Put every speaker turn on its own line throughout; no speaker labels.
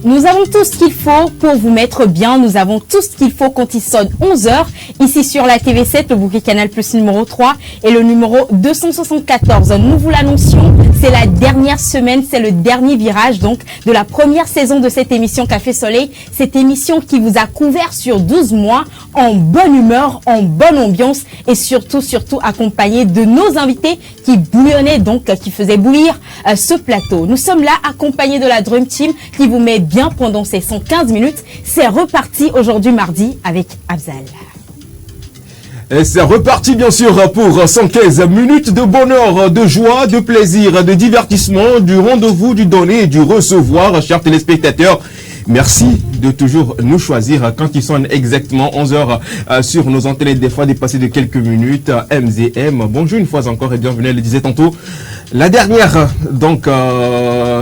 Nous avons tout ce qu'il faut pour vous mettre bien. Nous avons tout ce qu'il faut quand il sonne 11h. Ici sur la TV7, le bouquet Canal Plus numéro 3 et le numéro 274. Nous vous l'annoncions, c'est la dernière semaine, c'est le dernier virage donc de la première saison de cette émission Café Soleil. Cette émission qui vous a couvert sur 12 mois en bonne humeur, en bonne ambiance et surtout accompagné de nos invités qui bouillonnaient donc, qui faisaient bouillir ce plateau. Nous sommes là accompagnés de la Dream Team qui vous met bien pendant ces 115 minutes. C'est reparti aujourd'hui mardi avec Afzal.
Et c'est reparti bien sûr pour 115 minutes de bonheur, de joie, de plaisir, de divertissement, du rendez-vous, du donner et du recevoir, chers téléspectateurs. Merci de toujours nous choisir quand il sonne exactement 11h sur nos antennes, des fois dépassé de quelques minutes. MZM, bonjour une fois encore et bienvenue, elle le disait tantôt. La dernière donc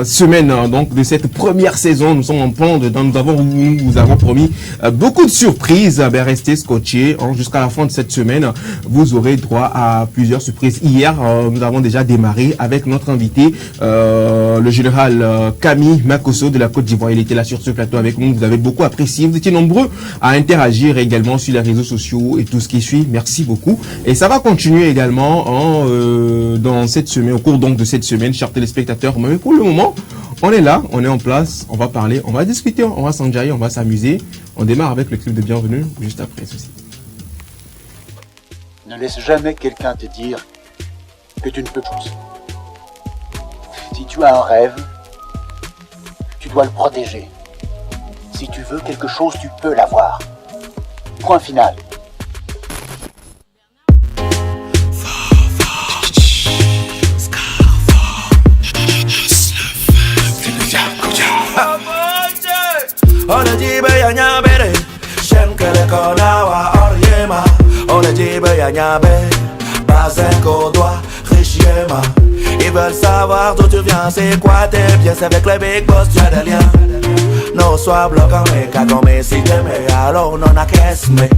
semaine donc de cette première saison, nous sommes en plan dedans, nous vous avons promis beaucoup de surprises. Restez scotchés jusqu'à la fin de cette semaine. Vous aurez droit à plusieurs surprises. Hier, nous avons déjà démarré avec notre invité, le général Camille Makosso de la Côte d'Ivoire. Il était là sur ce plateau avec nous. Vous avez beaucoup apprécié. Vous étiez nombreux à interagir également sur les réseaux sociaux et tout ce qui suit. Merci beaucoup. Et ça va continuer également dans cette semaine, au cours donc de cette semaine, chers téléspectateurs. Mais pour le moment, on est là, on est en place, on va parler, on va discuter, on va s'enjailler, on va s'amuser. On démarre avec le clip de bienvenue juste après ceci.
Ne laisse jamais quelqu'un te dire que tu ne peux plus. Si tu as un rêve, tu dois le protéger. Si tu veux quelque chose, tu peux l'avoir. Point final.
On a dit ya nyabere, shem kele kona wa oriema. On a dit ya nyabe, bazenko doit richiema. Ils veulent savoir d'où tu viens, c'est quoi tes biens, c'est avec les big boss tu as des liens. Non sois bloquant mais kagome si t'aimes, alors non a caisse mais.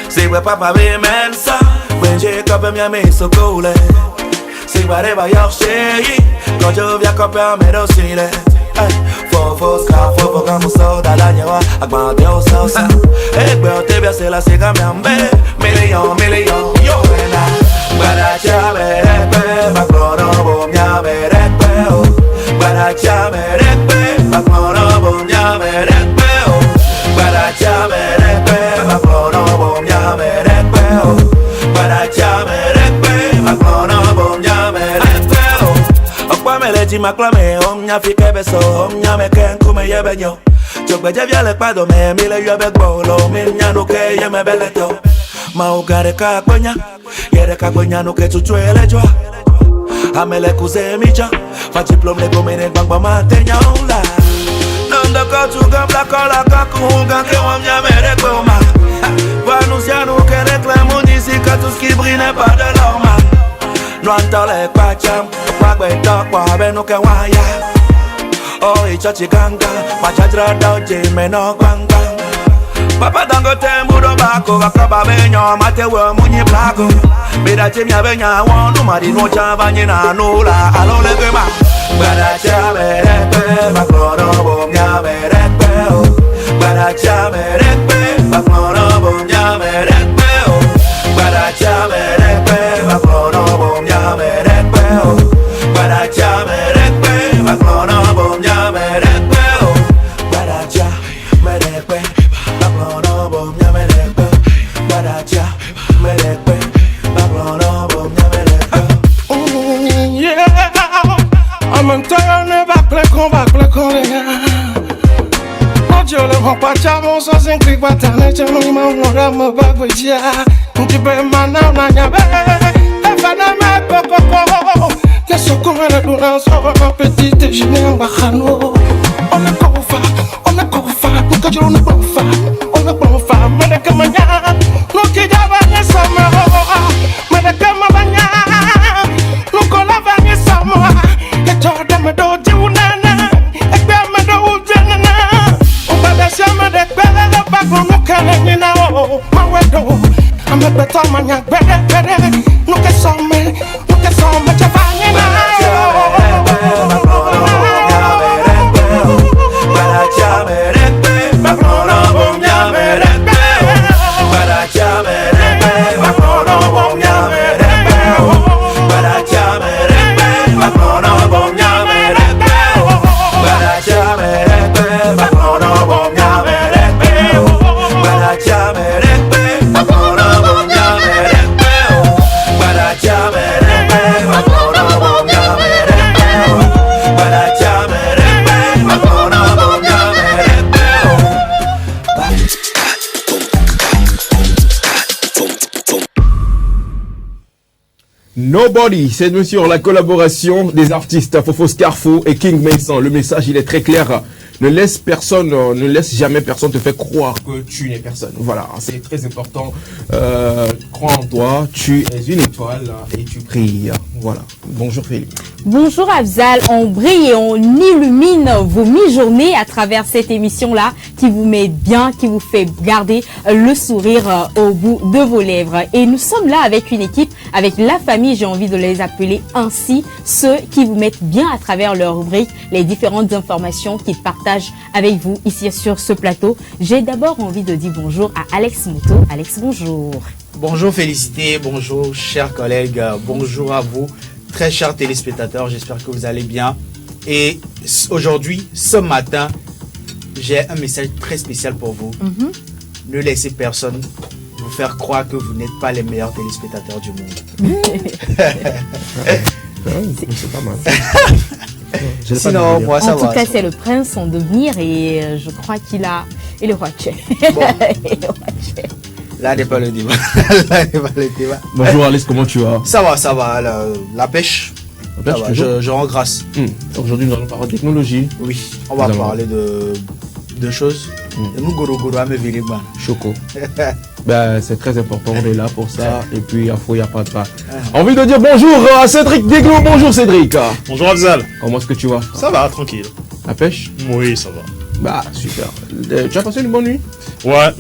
Si vous papa même ça, venez comme bien mais so cool. Si vous allez va yor chéri, quand je viens comme un médecin. Fofo ska fofo kama soda la nyewa agbande o sosa egbe o tebe se la siga miambe million yo ena bara cha merekpe bakoro bo nya merekpe o bara cha merekpe bakoro bo nya merekpe o bara cha merekpe bakoro bo nya merekpe o bara cha merekpe bakoro bo nya merekpe o okwa meleji maklame nya fi kebe so nya me ken kume yebe nyo jogbe je viale pado me mi le yebe gbolo mi nya no ke ye me beleto ma o gare ka konya yere ka konya no ke tutu ele jwa amele kuze mi ja fa diplôme le gomene gbangba ma tenya ola nando ko tu ga black ola ka ku ga ke o nya me re ko ma va nous ya no ke reclamo d'ici que tout ce qui brille n'est pas de normal no antale kwa cham kwa gbeto kwa be no ke wa ya. Oh, it's a chiganga, machadra doje meno gwanga. Papa Dangote mudo bako, wakaba benyo matewe munyi blago. Bida chimya benya wonu mari no chava nyina nula alole gema. Bada chamerekpe, baklono bom nyamerekpe o. Bada chamerekpe, baklono bom nyamerekpe o. Bada chamerekpe, baklono bom nyamerekpe o. Bada chamerekpe, baklono bom nyamerekpe o. Bada chamerekpe, baklono bom nyamerekpe. Bada chamerekpe, baklono bom nyamerekpe.
Yeah, I'm on turn back like on Yo le vends pas chabon sans un clic batane. Je nous m'en aura me bagouja. Tu peux m'en anabe. Et fana me coco. Que ce qu'on a le dans son petit déjeuner en bacano. On est cofa. Nous que je ne peux pas. On ne peut pas. Mais de camanya. Nous qui d'avant sama. Mais de camanya. Nous qu'on l'avant sama. Et toi de me doter ou nana. Et bien me doter nana. Siama de bele le bago no kele ni na o ma wedo ame beto manya bele no ke so me chafa ni na o
Nobody, c'est bien sûr la collaboration des artistes Fofo Scarfo et King Mason. Le message, il est très clair. Ne laisse jamais personne te faire croire que tu n'es personne. Voilà, c'est très important. Crois en toi, tu es une étoile et tu brilles. Voilà. Bonjour Félix.
Bonjour Afzal, on brille et on illumine vos mi-journées à travers cette émission-là qui vous met bien, qui vous fait garder le sourire au bout de vos lèvres. Et nous sommes là avec une équipe, avec la famille, j'ai envie de les appeler ainsi, ceux qui vous mettent bien à travers leur rubrique, les différentes informations qu'ils partagent avec vous ici sur ce plateau. J'ai d'abord envie de dire bonjour à Alex Moto. Alex, bonjour.
Bonjour Félicité, bonjour chers collègues, bonjour à vous, très chers téléspectateurs, j'espère que vous allez bien. Et aujourd'hui, ce matin, j'ai un message très spécial pour vous. Ne laissez personne vous faire croire que vous n'êtes pas les meilleurs téléspectateurs du monde.
C'est pas mal.
Sinon, moi ça va.
En tout cas, c'est le prince en devenir et je crois qu'il est le roi Tché.
Bon. Là n'est pas le débat. Là n'est pas le débat.
Bonjour Alice, comment tu vas?
Ça va, la pêche.
La pêche,
ça va, je rends grâce.
Aujourd'hui, nous allons parler de technologie.
Oui, on va parler de choses. Et nous, Goro à me virer.
Choco. Ben, c'est très important, on est là pour ça. Et puis, il n'y a pas de pas. Envie de dire bonjour à Cédric Deglo. Bonjour Cédric.
Bonjour Afzal.
Comment est-ce que tu vas?
Ça va, tranquille.
La pêche?
Oui, ça va.
Bah, super. Tu as passé une bonne nuit?
Ouais.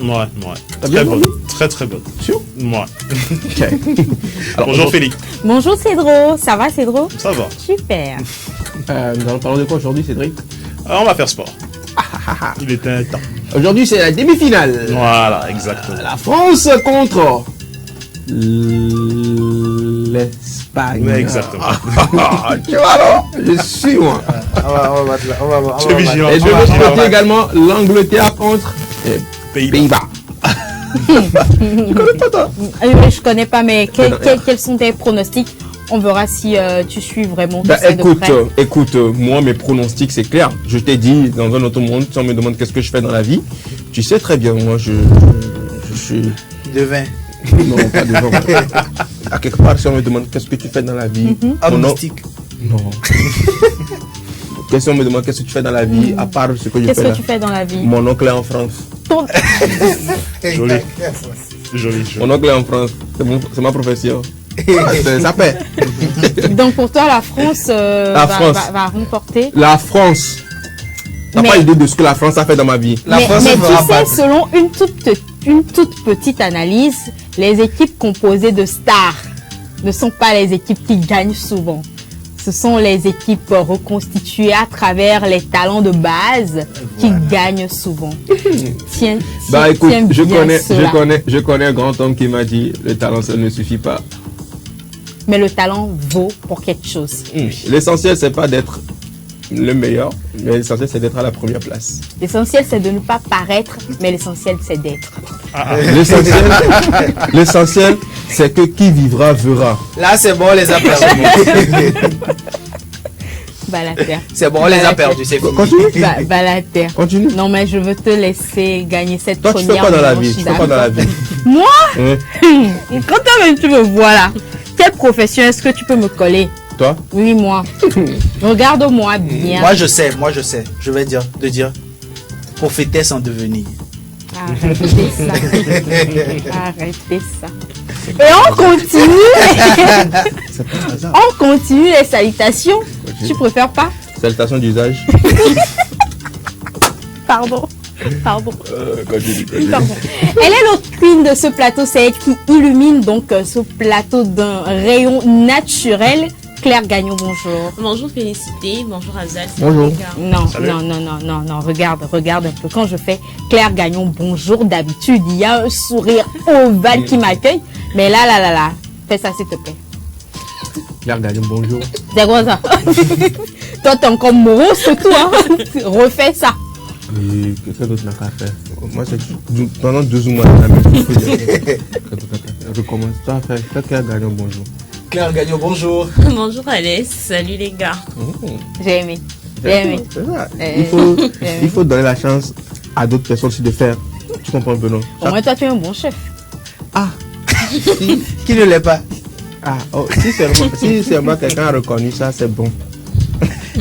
T'as bien
bonne.
dormi?
Très bonne.
Sûr?
Ouais.
Ok. Alors,
Bonjour Félix.
Bonjour Cédro, ça va Cédro?
Ça va.
Super.
nous allons parler de quoi aujourd'hui, Cédric?
Alors, on va faire sport. Il était temps.
Aujourd'hui, c'est la demi-finale.
Voilà, exactement.
La France contre l'Espagne.
Exactement.
Tu vois, alors? Je suis, moi.
On
Tu es vigilant.
Et de l'autre côté également, l'Angleterre contre les
Pays-Bas.
Pays-Bas. Tu connais pas, toi?
Je connais pas, mais quels sont tes pronostics? On verra si tu suis vraiment tout
Bah,
ça de près.
écoute, moi, mes pronostics, c'est clair. Je t'ai dit, dans un autre monde, si on me demande qu'est-ce que je fais dans la vie, tu sais très bien, moi, je suis...
De vin.
Non, pas de vin. À quelque part, si on me demande qu'est-ce que tu fais dans la vie, mon nom-
Agnostique.
Non. Si on me demande qu'est-ce que tu fais dans la vie, à part ce que je
Qu'est-ce
fais
que
là.
tu fais dans la vie?
Mon oncle est en France.
Joli.
Mon oncle est en France. C'est ma profession. Ça paie.
Donc pour toi, la France, va remporter.
La France. T'as
Mais-
pas idée de ce que la France a fait dans ma vie.
La
mais
France
mais
se
tu
fera
sais,
battre.
selon une toute petite analyse, les équipes composées de stars ne sont pas les équipes qui gagnent souvent. Ce sont les équipes reconstituées à travers les talents de base qui gagnent souvent. Tiens,
Bah écoute,
tiens
je
bien cela.
connais un grand homme qui m'a dit le talent ça ne suffit pas.
Mais le talent vaut pour quelque chose.
L'essentiel c'est pas d'être le meilleur, mais l'essentiel c'est d'être à la première place.
L'essentiel, c'est de ne pas paraître, mais l'essentiel, c'est d'être.
L'essentiel c'est que qui vivra verra.
Là, c'est bon, on les a perdus.
Bah la terre.
C'est bon, on les a perdus, c'est fini.
Continue.
Bah la terre.
Continue.
Non, mais je veux te laisser gagner cette
Toi tu
première.
fais quoi dans la
manche,
vie? Tu fais quoi dans la vie?
Moi
Hein?
Quand toi-même tu me vois là, quelle profession est-ce que tu peux me coller?
Toi?
Oui, moi. Regarde-moi bien.
Moi, je sais. Je vais dire prophétesse en devenir.
Arrêtez ça. Arrêtez ça. Et on continue. On continue les salutations. Tu préfères pas?
Salutations d'usage.
Pardon.
Continue.
Pardon. Elle est l'autre queen de ce plateau, c'est elle qui illumine donc ce plateau d'un rayon naturel. Claire Gagnon, bonjour.
Bonjour Félicité, bonjour Afzal.
Bonjour.
Non, regarde un peu. Quand je fais Claire Gagnon, bonjour, d'habitude, il y a un sourire ovale qui m'accueille. Mais là, fais ça s'il te plaît.
Claire Gagnon, bonjour.
C'est quoi ça? Toi, t'es encore morose que toi. Refais ça.
Et quelqu'un d'autre n'a qu'à faire. Moi, c'est pendant 12 mois, la même chose. Je commence à faire Claire Gagnon, bonjour.
Claire Gagnon, bonjour.
Bonjour Alès, salut les gars.
J'ai aimé.
C'est ça. Il faut donner la chance à d'autres personnes aussi de faire. Tu comprends un peu, non?
Au moins, toi, tu es un bon chef.
Qui ne l'est pas?
Ah, oh, si seulement quelqu'un a reconnu ça, c'est bon.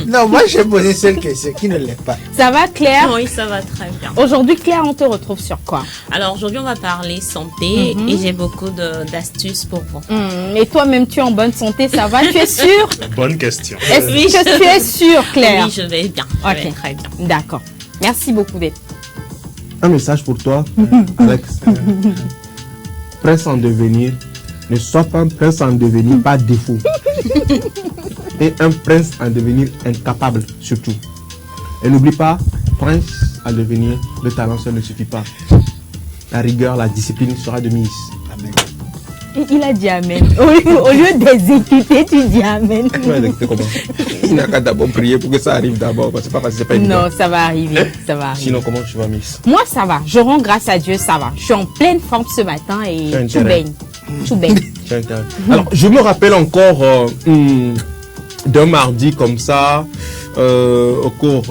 Non, moi j'ai posé seule question qui ne l'est pas.
Ça va, Claire?
Oui, ça va très bien.
Aujourd'hui, Claire, on te retrouve sur quoi?
Alors aujourd'hui, on va parler santé et j'ai beaucoup d'astuces pour vous.
Et toi-même, tu es en bonne santé, ça va? Tu es sûre?
Bonne question.
Est-ce que tu es sûre, Claire?
Oui, je vais bien. Je vais très bien.
D'accord. Merci beaucoup d'être.
Un message pour toi, Alex. Prince en devenir, ne sois pas un prince en devenir par défaut. Et un prince en devenir incapable, surtout. Et n'oublie pas, prince en devenir, le talent seul ne suffit pas. La rigueur, la discipline sera de mise.
Amen.
Il a dit Amen. Au lieu d'exécuter, tu dis Amen.
Tu vas exécuter comment? Il n'a qu'à d'abord prier pour que ça arrive d'abord. C'est pas facile, c'est pas évident.
Non, ça va arriver. Ça va arriver.
Sinon, comment tu vas, Miss?
Moi, ça va. Je rends grâce à Dieu, ça va. Je suis en pleine forme ce matin et tout baigne. Tout baigne.
Alors, je me rappelle encore d'un mardi comme ça, au cours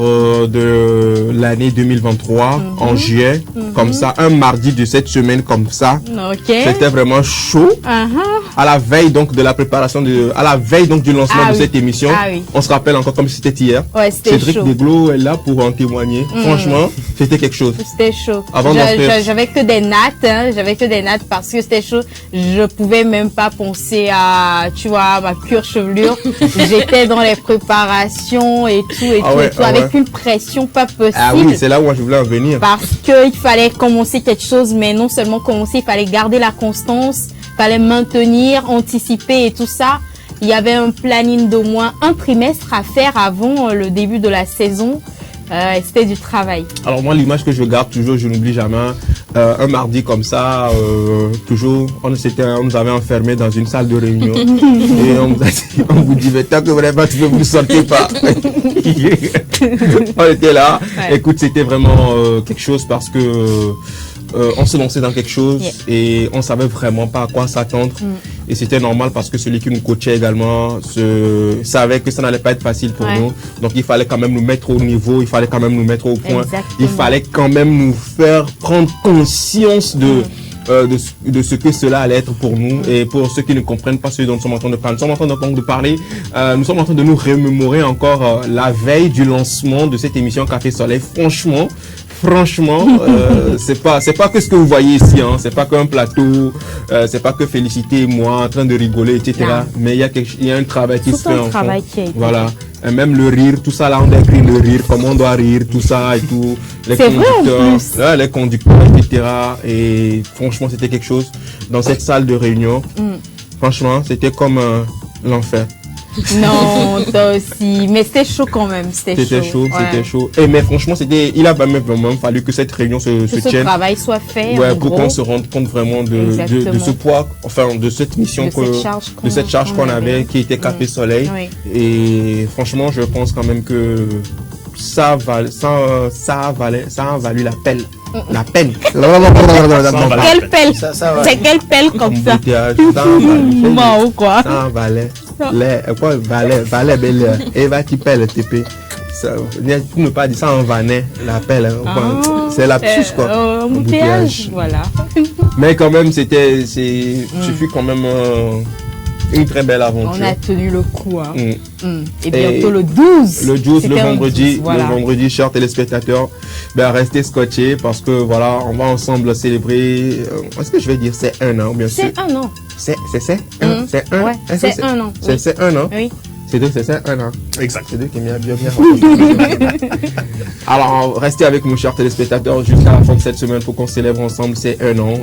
de l'année 2023, en juillet, comme ça, un mardi de cette semaine comme ça.
Ok.
C'était vraiment chaud. À la veille donc de la préparation, à la veille donc du lancement de cette émission.
Oui.
On se rappelle encore comme si c'était hier.
Ouais, c'était
Cédric
chaud.
Deglo est là pour en témoigner. Franchement, c'était quelque chose.
C'était chaud.
Avant
J'avais que des nattes, j'avais que des nattes parce que c'était chaud. Je pouvais même pas penser à, tu vois, ma pure chevelure. J'étais dans les préparations et tout, avec une pression pas possible.
Ah oui, c'est là où je voulais en venir.
Parce qu'il fallait commencer quelque chose, mais non seulement commencer, il fallait garder la constance, il fallait maintenir, anticiper et tout ça. Il y avait un planning d'au moins un trimestre à faire avant le début de la saison. C'était du travail.
Alors moi, l'image que je garde toujours, je n'oublie jamais, un mardi comme ça, toujours, on nous avait enfermés dans une salle de réunion et on vous dit, mais tant que vraiment tu ne vous sortez pas. On était là. Ouais. Écoute, c'était vraiment quelque chose parce que on se lançait dans quelque chose et on savait vraiment pas à quoi s'attendre. Et c'était normal parce que celui qui nous coachait également savait que ça n'allait pas être facile pour nous. Donc il fallait quand même nous mettre au niveau, il fallait quand même nous mettre au point.
Exactement.
Il fallait quand même nous faire prendre conscience de ce que cela allait être pour nous. Et pour ceux qui ne comprennent pas ce dont nous sommes en train de parler, nous sommes en train de parler, nous sommes en train de nous remémorer encore la veille du lancement de cette émission Café Soleil. Franchement, c'est pas que ce que vous voyez ici, hein. C'est pas qu'un plateau, c'est pas que Félicité et moi en train de rigoler, etc. Non. Mais il y a un travail qui se fait en fond. Voilà. Et même le rire, tout ça là, on a écrit le rire, comment on doit rire, tout ça et tout. Les conducteurs, les conducteurs, etc. Et franchement, c'était quelque chose dans cette salle de réunion. Franchement, c'était comme l'enfer.
Non, toi aussi. Mais c'était chaud quand même. C'était chaud.
C'était chaud. Et mais franchement, il a même vraiment fallu que cette réunion se tienne. Que
ce travail soit fait.
Ouais, pour qu'on se rende compte vraiment de ce poids, enfin, de cette mission, de cette charge qu'on avait, qui était Café Soleil. Oui. Et franchement, je pense quand même que ça a valu la peine. La peine.
Quelle pelle? C'est quelle pelle comme ça? Moi ou quoi?
Ça valait. Valet belle. Et va qui pelle TP. Tu ne pas dire ça en vannet, la pelle. C'est la puce quoi.
Embouteillage. Voilà.
Mais quand même, ce fut quand même une très belle aventure.
On a tenu le coup. Hein. Et bientôt le 12.
Le 12, le vendredi, chers téléspectateurs, restez scotchés parce que voilà, on va ensemble célébrer. Est-ce que je vais dire c'est un an ou bien
c'est un an.
C'est un.
Ouais, c'est un an.
C'est un an.
Oui.
C'est un an.
Exact.
C'est deux qui m'ont bien. Alors, restez avec nous, chers téléspectateurs, jusqu'à la fin de cette semaine pour qu'on célèbre ensemble. C'est un an,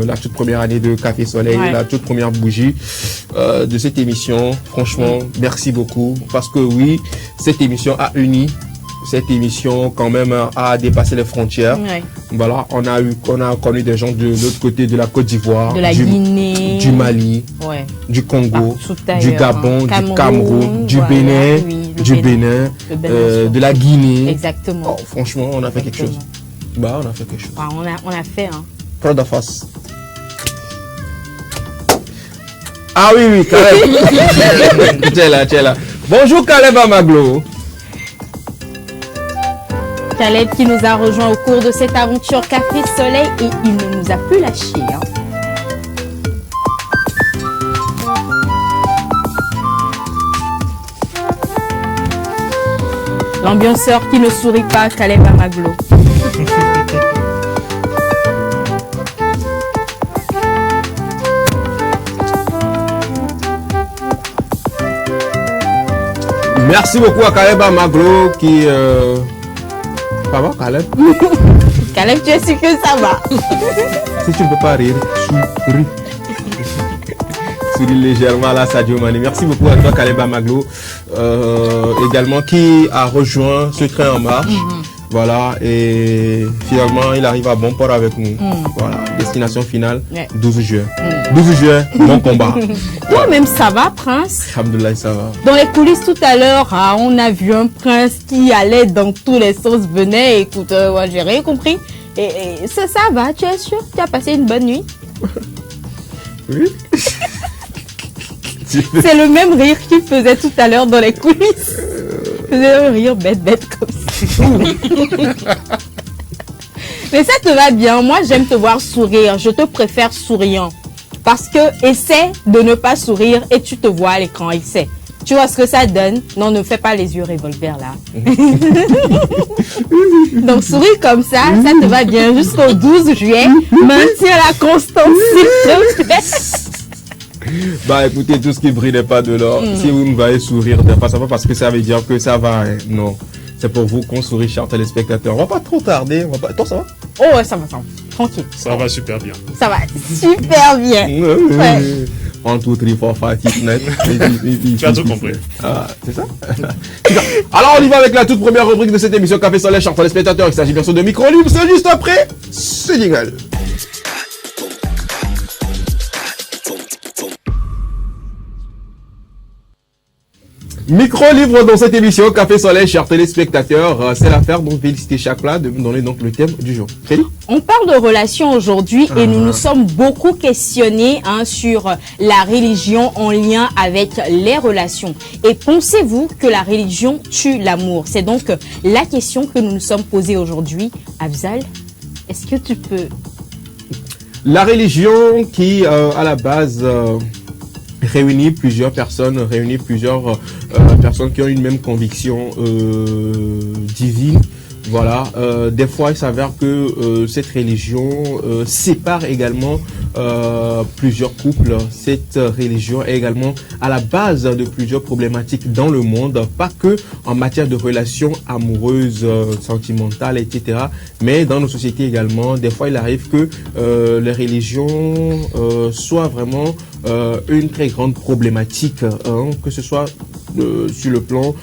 la toute première année de Café Soleil, la toute première bougie de cette émission. Franchement, merci beaucoup parce que oui, cette émission a uni. Cette émission quand même a dépassé les frontières. Voilà, on a connu des gens de l'autre côté de la Côte d'Ivoire,
de la Guinée,
du Mali, du Congo, du Gabon, du Cameroun, du Bénin, de la Guinée.
Exactement.
Oh, franchement, on a fait quelque chose. On a fait quelque chose.
On a fait. Hein.
Proud of us. Ah oui, Caleb. Tu es là. Bonjour Caleb Amaglo.
Caleb qui nous a rejoint au cours de cette aventure Café Soleil et il ne nous a plus lâchés. Hein. L'ambianceur qui ne sourit pas, Caleb Amaglo.
Merci beaucoup à Caleb Amaglo qui... Ça va, Caleb?
Caleb, tu es sûr que ça va?
Si tu ne peux pas rire, souris. Souris légèrement là, Sadio Mané. Merci beaucoup à toi, Caleb Amaglo, également qui a rejoint ce train en marche. Voilà, et finalement, il arrive à bon port avec nous. Voilà, destination finale, 12 juin. 12 juin, bon combat.
Toi-même, ça va, Prince?
Alhamdoulilah, ça va.
Dans les coulisses tout à l'heure, on a vu un Prince qui allait dans tous les sens, venait. Écoute, ouais, j'ai rien compris. Et ça va, tu es sûr? Tu as passé une bonne nuit?
Oui.
C'est le même rire qu'il faisait tout à l'heure dans les coulisses. Il faisait un rire bête comme ça. Mais ça te va bien. Moi, j'aime te voir sourire. Je te préfère souriant. Parce que essaie de ne pas sourire et tu te vois à l'écran. Essaie. Tu vois ce que ça donne? Non, ne fais pas les yeux revolver là. Donc, souris comme ça te va bien jusqu'au 12 juillet. Maintiens la constance, s'il te plaît.
Bah écoutez, tout ce qui brille n'est pas de l'or. Si vous me voyez sourire, c'est pas parce que ça veut dire que ça va. Hein. Non, c'est pour vous qu'on sourit, chers téléspectateurs. On va pas trop tarder. Toi, ça va?
Oh ouais, ça va. Tranquille.
Ça va super bien.
Ça va super bien. Ouais.
En tout, 3, 4, 5, 9.
Tu as tout compris.
Ah, c'est ça? Alors, on y va avec la toute première rubrique de cette émission Café Soleil, chers téléspectateurs. Il s'agit bien sûr de Micro Libre. C'est juste après ce jingle. Micro libre dans cette émission Café Soleil, chers téléspectateurs. C'est l'affaire dont féliciter Chakla de me donner donc le thème du jour. Félix?
On parle de relations aujourd'hui et nous nous sommes beaucoup questionnés sur la religion en lien avec les relations. Et pensez-vous que la religion tue l'amour? C'est donc la question que nous nous sommes posée aujourd'hui. Afzal, est-ce que tu peux...
La religion qui, à la base... réunit plusieurs personnes qui ont une même conviction divine. Voilà, des fois il s'avère que cette religion sépare également plusieurs couples. Cette religion est également à la base de plusieurs problématiques dans le monde, pas que en matière de relations amoureuses, sentimentales, etc. Mais dans nos sociétés également, des fois il arrive que les religions soient vraiment une très grande problématique, que ce soit sur le plan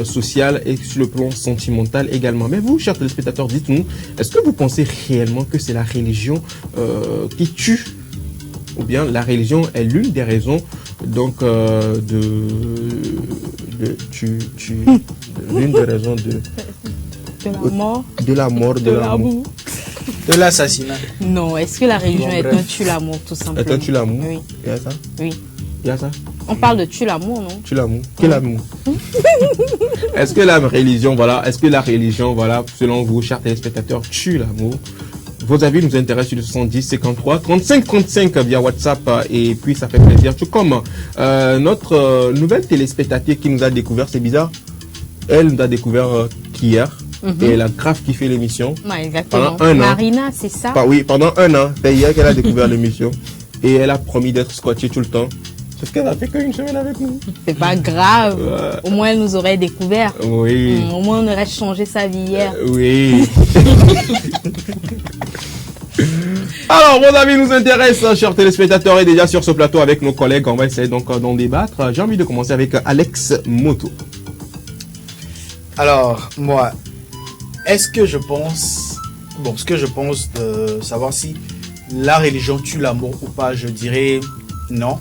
social et sur le plan sentimental également. Mais vous, chers téléspectateurs, dites-nous, est-ce que vous pensez réellement que c'est la religion qui tue, ou bien la religion est l'une des raisons donc l'une des raisons de la mort, de l'amour,
de l'assassinat?
Non, est-ce que la religion est un tue l'amour tout simplement?
Est un tue l'amour?
Oui.
Il y a ça?
Oui.
Il y a ça?
On parle de tue l'amour, non?
Tue l'amour. Quel amour? Est-ce que la religion, selon vous, chers téléspectateurs, tue l'amour? Vos avis nous intéressent sur le 70 53 35 35 via WhatsApp et puis ça fait plaisir. Tout comme notre nouvelle téléspectatrice qui nous a découvert, c'est bizarre, elle nous a découvert qu'hier. Et elle a grave kiffé l'émission.
Ouais, exactement.
Pendant un an.
Marina, c'est ça?
Oui, pendant un an. C'est hier qu'elle a découvert l'émission. Et elle a promis d'être scotchée tout le temps. Sauf qu'elle a fait qu'une semaine avec nous.
C'est pas grave. Au moins, elle nous aurait découvert.
Oui.
Au moins, on aurait changé sa vie hier.
Oui. Alors, vos avis nous intéressent, chers téléspectateurs, et déjà sur ce plateau avec nos collègues, on va essayer donc d'en débattre. J'ai envie de commencer avec Alex Moto.
Alors, moi, ce que je pense de savoir si la religion tue l'amour ou pas, je dirais non.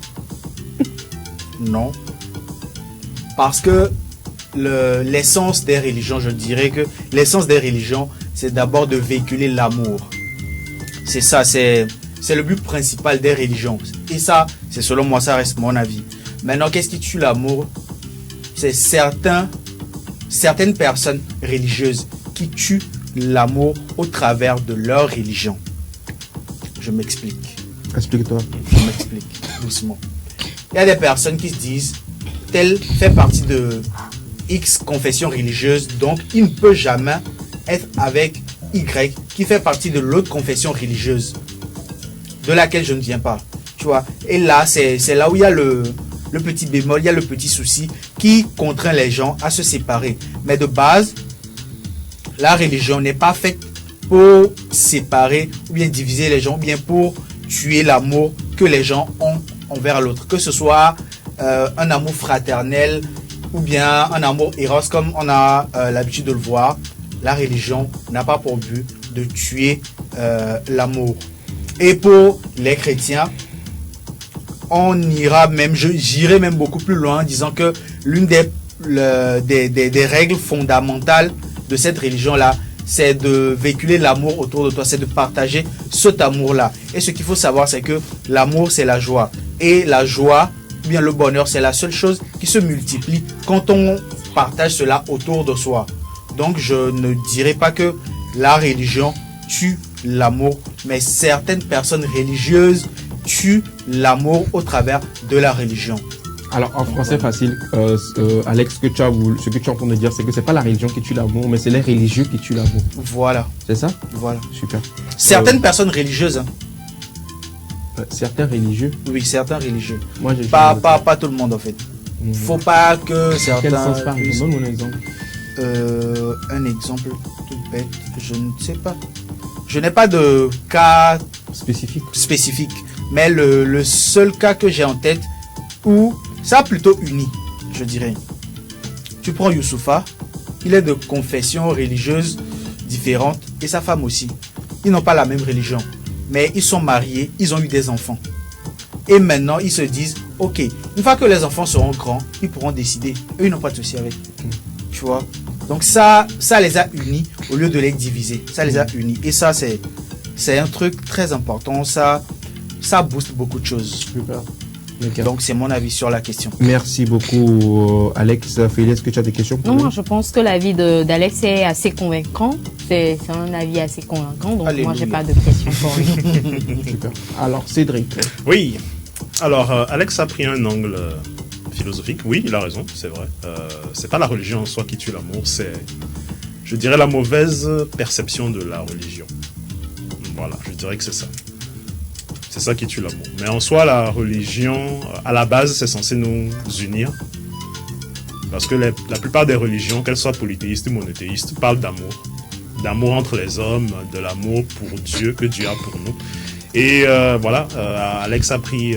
Non. Parce que l'essence des religions, je dirais que l'essence des religions, c'est d'abord de véhiculer l'amour. C'est ça, c'est le but principal des religions. Et ça, c'est selon moi, ça reste mon avis. Maintenant, qu'est-ce qui tue l'amour? C'est certaines personnes religieuses qui tuent l'amour au travers de leur religion. Je m'explique.
Explique-toi.
Je m'explique doucement. Il y a des personnes qui se disent, tel fait partie de... X confession religieuse, donc il ne peut jamais être avec Y qui fait partie de l'autre confession religieuse de laquelle je ne viens pas. Tu vois, et là, c'est là où il y a le petit bémol, il y a le petit souci qui contraint les gens à se séparer. Mais de base, la religion n'est pas faite pour séparer ou bien diviser les gens, ou bien pour tuer l'amour que les gens ont envers l'autre. Que ce soit un amour fraternel ou bien un amour éros comme on a l'habitude de le voir. La religion n'a pas pour but de tuer l'amour. Et pour les chrétiens, on ira même, j'irai même beaucoup plus loin en disant que l'une des règles fondamentales de cette religion-là, c'est de véhiculer l'amour autour de toi, c'est de partager cet amour-là. Et ce qu'il faut savoir, c'est que l'amour, c'est la joie. Et la joie, ou bien le bonheur, c'est la seule chose qui se multiplie quand on partage cela autour de soi. Donc, je ne dirais pas que la religion tue l'amour, mais certaines personnes religieuses tuent l'amour au travers de la religion.
Alors, en français facile, Alex, ce que tu es en train de dire, c'est que c'est pas la religion qui tue l'amour, mais c'est les religieux qui tuent l'amour.
Voilà.
C'est ça?
Voilà.
Super.
Certaines personnes religieuses. Hein.
Certains religieux?
Oui, certains religieux.
Moi,
pas tout le monde, en fait. Faut pas que certains...
Quel sens par exemple? Donne-moi un exemple.
Un exemple tout bête, je ne sais pas. Je n'ai pas de cas spécifique. Mais le seul cas que j'ai en tête où ça a plutôt uni, je dirais. Tu prends Youssoufa, il est de confession religieuse différente et sa femme aussi. Ils n'ont pas la même religion, mais ils sont mariés, ils ont eu des enfants. Et maintenant, ils se disent, ok, une fois que les enfants seront grands, ils pourront décider. Eux, ils n'ont pas de souci avec. Tu vois? Donc ça les a unis au lieu de les diviser. Ça les a unis. Et ça, c'est un truc très important. Ça booste beaucoup de choses.
Super.
Donc c'est mon avis sur la question.
Merci beaucoup Alex. Félix, est-ce que tu as des questions pour
Non, moi je pense que l'avis d'Alex est assez convaincant. C'est un avis assez convaincant. Donc Alléluia. Moi j'ai pas de questions pour lui.
Super. Alors Cédric.
Oui. Alors Alex a pris un angle philosophique. Oui, il a raison, c'est vrai. C'est pas la religion en soi qui tue l'amour, c'est, je dirais, la mauvaise perception de la religion. Voilà, je dirais que c'est ça. C'est ça qui tue l'amour. Mais en soi, la religion, à la base, c'est censé nous unir. Parce que la plupart des religions, qu'elles soient polythéistes ou monothéistes, parlent d'amour. D'amour entre les hommes, de l'amour pour Dieu, que Dieu a pour nous. Et voilà, Alex a pris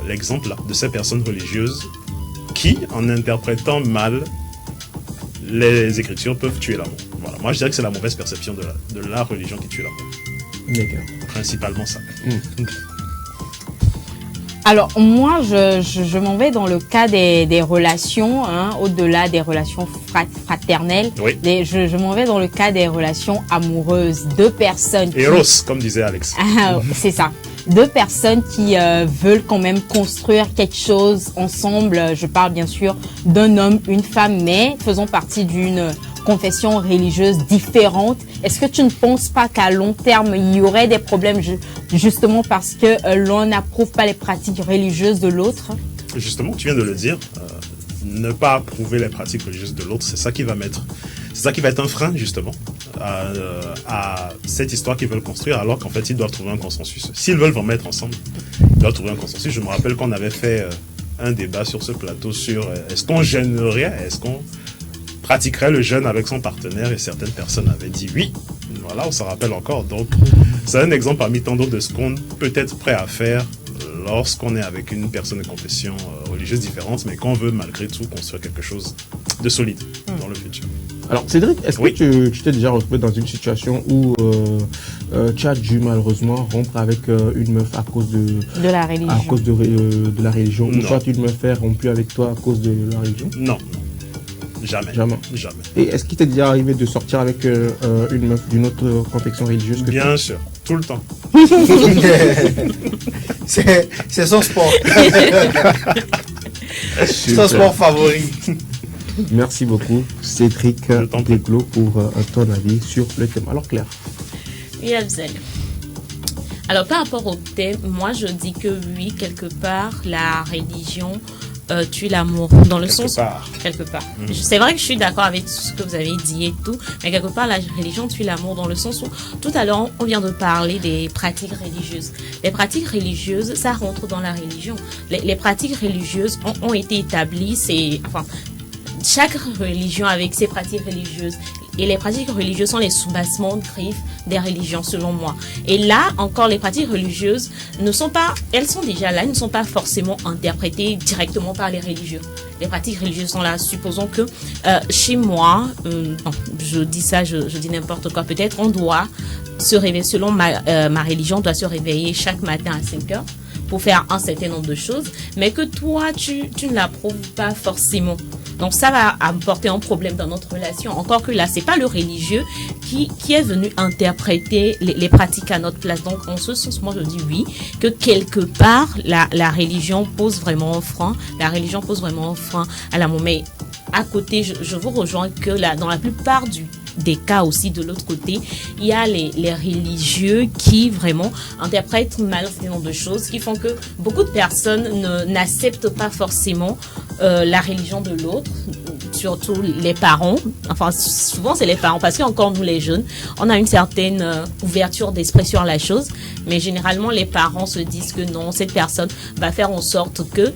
l'exemple de ces personnes religieuses qui, en interprétant mal les Écritures, peuvent tuer l'amour. Voilà. Moi, je dirais que c'est la mauvaise perception de la religion qui tue l'amour.
D'accord.
Principalement ça.
Alors, moi, je m'en vais dans le cas des relations, hein, au-delà des relations fraternelles.
Oui.
Je m'en vais dans le cas des relations amoureuses. Deux personnes.
Eros, comme disait Alex.
C'est ça. Deux personnes qui veulent quand même construire quelque chose ensemble. Je parle bien sûr d'un homme, une femme, mais faisant partie d'une confession religieuse différente. Est-ce que tu ne penses pas qu'à long terme, il y aurait des problèmes justement parce que l'un n'approuve pas les pratiques religieuses de l'autre?
Justement, tu viens de le dire, ne pas approuver les pratiques religieuses de l'autre, c'est ça qui va être un frein justement à cette histoire qu'ils veulent construire, alors qu'en fait ils doivent trouver un consensus. S'ils veulent vraiment être ensemble, ils doivent trouver un consensus. Je me rappelle qu'on avait fait un débat sur ce plateau sur est-ce qu'on jeûnerait, est-ce qu'on pratiquerait le jeûne avec son partenaire, et certaines personnes avaient dit oui. Voilà, on s'en rappelle encore. Donc, c'est un exemple parmi tant d'autres de ce qu'on peut être prêt à faire lorsqu'on est avec une personne de confession religieuse différente, mais qu'on veut malgré tout construire quelque chose de solide dans le futur.
Alors, Cédric, est-ce que tu t'es déjà retrouvé dans une situation où tu as dû malheureusement rompre avec une meuf à cause de la religion, à cause de la religion, ou soit une meuf fait rompu avec toi à cause de la religion?
Non. Jamais.
Et est-ce qu'il t'est déjà arrivé de sortir avec une meuf d'une autre confession religieuse que
Bien sûr, tout le temps.
C'est son sport. Son sport favori.
Merci beaucoup, Cédric Deglo, pour ton avis sur le thème. Alors, Claire.
Oui, Abzel. Alors, par rapport au thème, moi, je dis que oui, quelque part, la religion tue l'amour, dans le sens quelque part. C'est vrai que je suis d'accord avec tout ce que vous avez dit et tout, mais quelque part la religion tue l'amour dans le sens où tout à l'heure on vient de parler des pratiques religieuses. Les pratiques religieuses, ça rentre dans la religion. Les pratiques religieuses ont été établies, chaque religion avec ses pratiques religieuses. Et les pratiques religieuses sont les soubassements de griffes des religions, selon moi. Et là, encore, les pratiques religieuses elles sont déjà là, elles ne sont pas forcément interprétées directement par les religieux. Les pratiques religieuses sont là. Supposons que chez moi, je dis ça, je dis n'importe quoi, peut-être on doit se réveiller, selon ma religion, on doit se réveiller chaque matin à 5 heures pour faire un certain nombre de choses, mais que toi, tu ne l'approuves pas forcément. Donc ça va apporter un problème dans notre relation. Encore que là, c'est pas le religieux qui est venu interpréter les pratiques à notre place. Donc en ce sens, moi je dis oui, que quelque part la religion pose vraiment un frein. La religion pose vraiment un frein à l'amour. Mais à côté, je vous rejoins que là, dans la plupart des cas aussi de l'autre côté, il y a les religieux qui vraiment interprètent mal un certain nombre de choses, qui font que beaucoup de personnes n'acceptent pas forcément la religion de l'autre, surtout les parents. Enfin, souvent c'est les parents, parce qu'encore nous les jeunes, on a une certaine ouverture d'esprit sur la chose, mais généralement les parents se disent que non, cette personne va faire en sorte que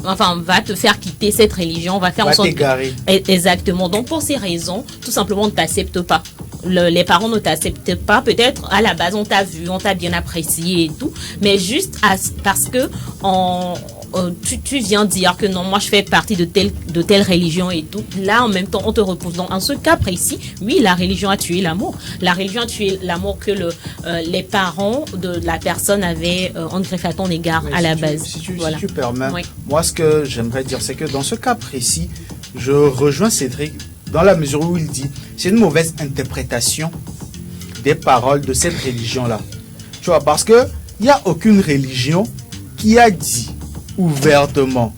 va te faire quitter cette religion, va faire en sorte que... Exactement. Donc, pour ces raisons, tout simplement, on ne t'accepte pas. Les parents ne t'acceptent pas. Peut-être, à la base, on t'a vu, on t'a bien apprécié et tout. Mais juste parce que tu viens dire que non, moi, je fais partie de telle religion et tout. Là, en même temps, on te repousse. Donc, en ce cas précis, oui, la religion a tué l'amour. La religion a tué l'amour que les parents de la personne avaient en greffe à ton égard à la base.
Si tu permets, oui. Moi, ce que j'aimerais dire, c'est que dans ce cas précis, je rejoins Cédric dans la mesure où il dit c'est une mauvaise interprétation des paroles de cette religion-là. Tu vois, parce que il n'y a aucune religion qui a dit ouvertement,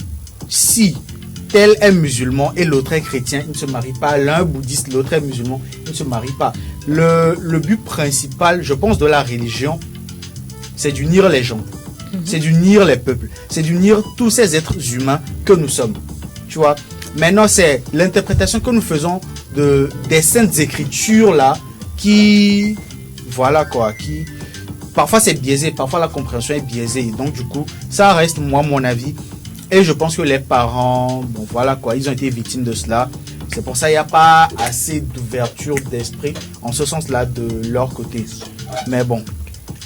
si tel est musulman et l'autre est chrétien, ils ne se marient pas. L'un bouddhiste, l'autre est musulman, ils ne se marient pas. Le but principal, je pense, de la religion, c'est d'unir les gens, c'est d'unir les peuples, c'est d'unir tous ces êtres humains que nous sommes. Tu vois, maintenant c'est l'interprétation que nous faisons des saintes écritures là qui, voilà quoi, qui... Parfois c'est biaisé, parfois la compréhension est biaisée. Donc du coup, ça reste moi mon avis. Et je pense que les parents, bon voilà quoi, ils ont été victimes de cela. C'est pour ça qu'il n'y a pas assez d'ouverture d'esprit en ce sens-là de leur côté. Mais bon,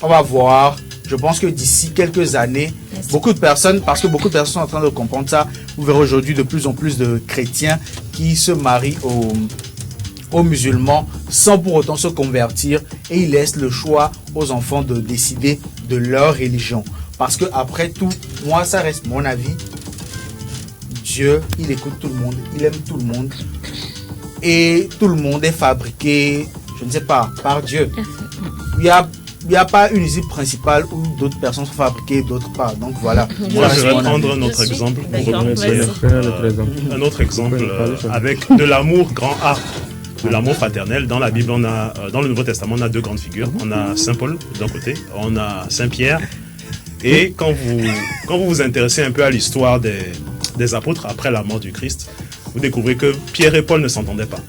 on va voir. Je pense que d'ici quelques années, beaucoup de personnes, parce que beaucoup de personnes sont en train de comprendre ça, vous verrez aujourd'hui de plus en plus de chrétiens qui se marient aux musulmans sans pour autant se convertir, et ils laissent le choix aux enfants de décider de leur religion. Parce que après tout, moi ça reste mon avis, Dieu, il écoute tout le monde, il aime tout le monde, et tout le monde est fabriqué, je ne sais pas, par Dieu. Il n'y a pas une usine principale où d'autres personnes sont fabriquées, d'autres pas. Donc voilà.
Moi, je vais prendre un autre exemple pour rebondir. Un autre exemple avec de l'amour grand A. De l'amour fraternel. Dans la Bible, dans le Nouveau Testament, on a deux grandes figures. On a Saint Paul d'un côté, on a Saint Pierre. Et quand vous vous intéressez un peu à l'histoire des apôtres après la mort du Christ, vous découvrez que Pierre et Paul ne s'entendaient pas.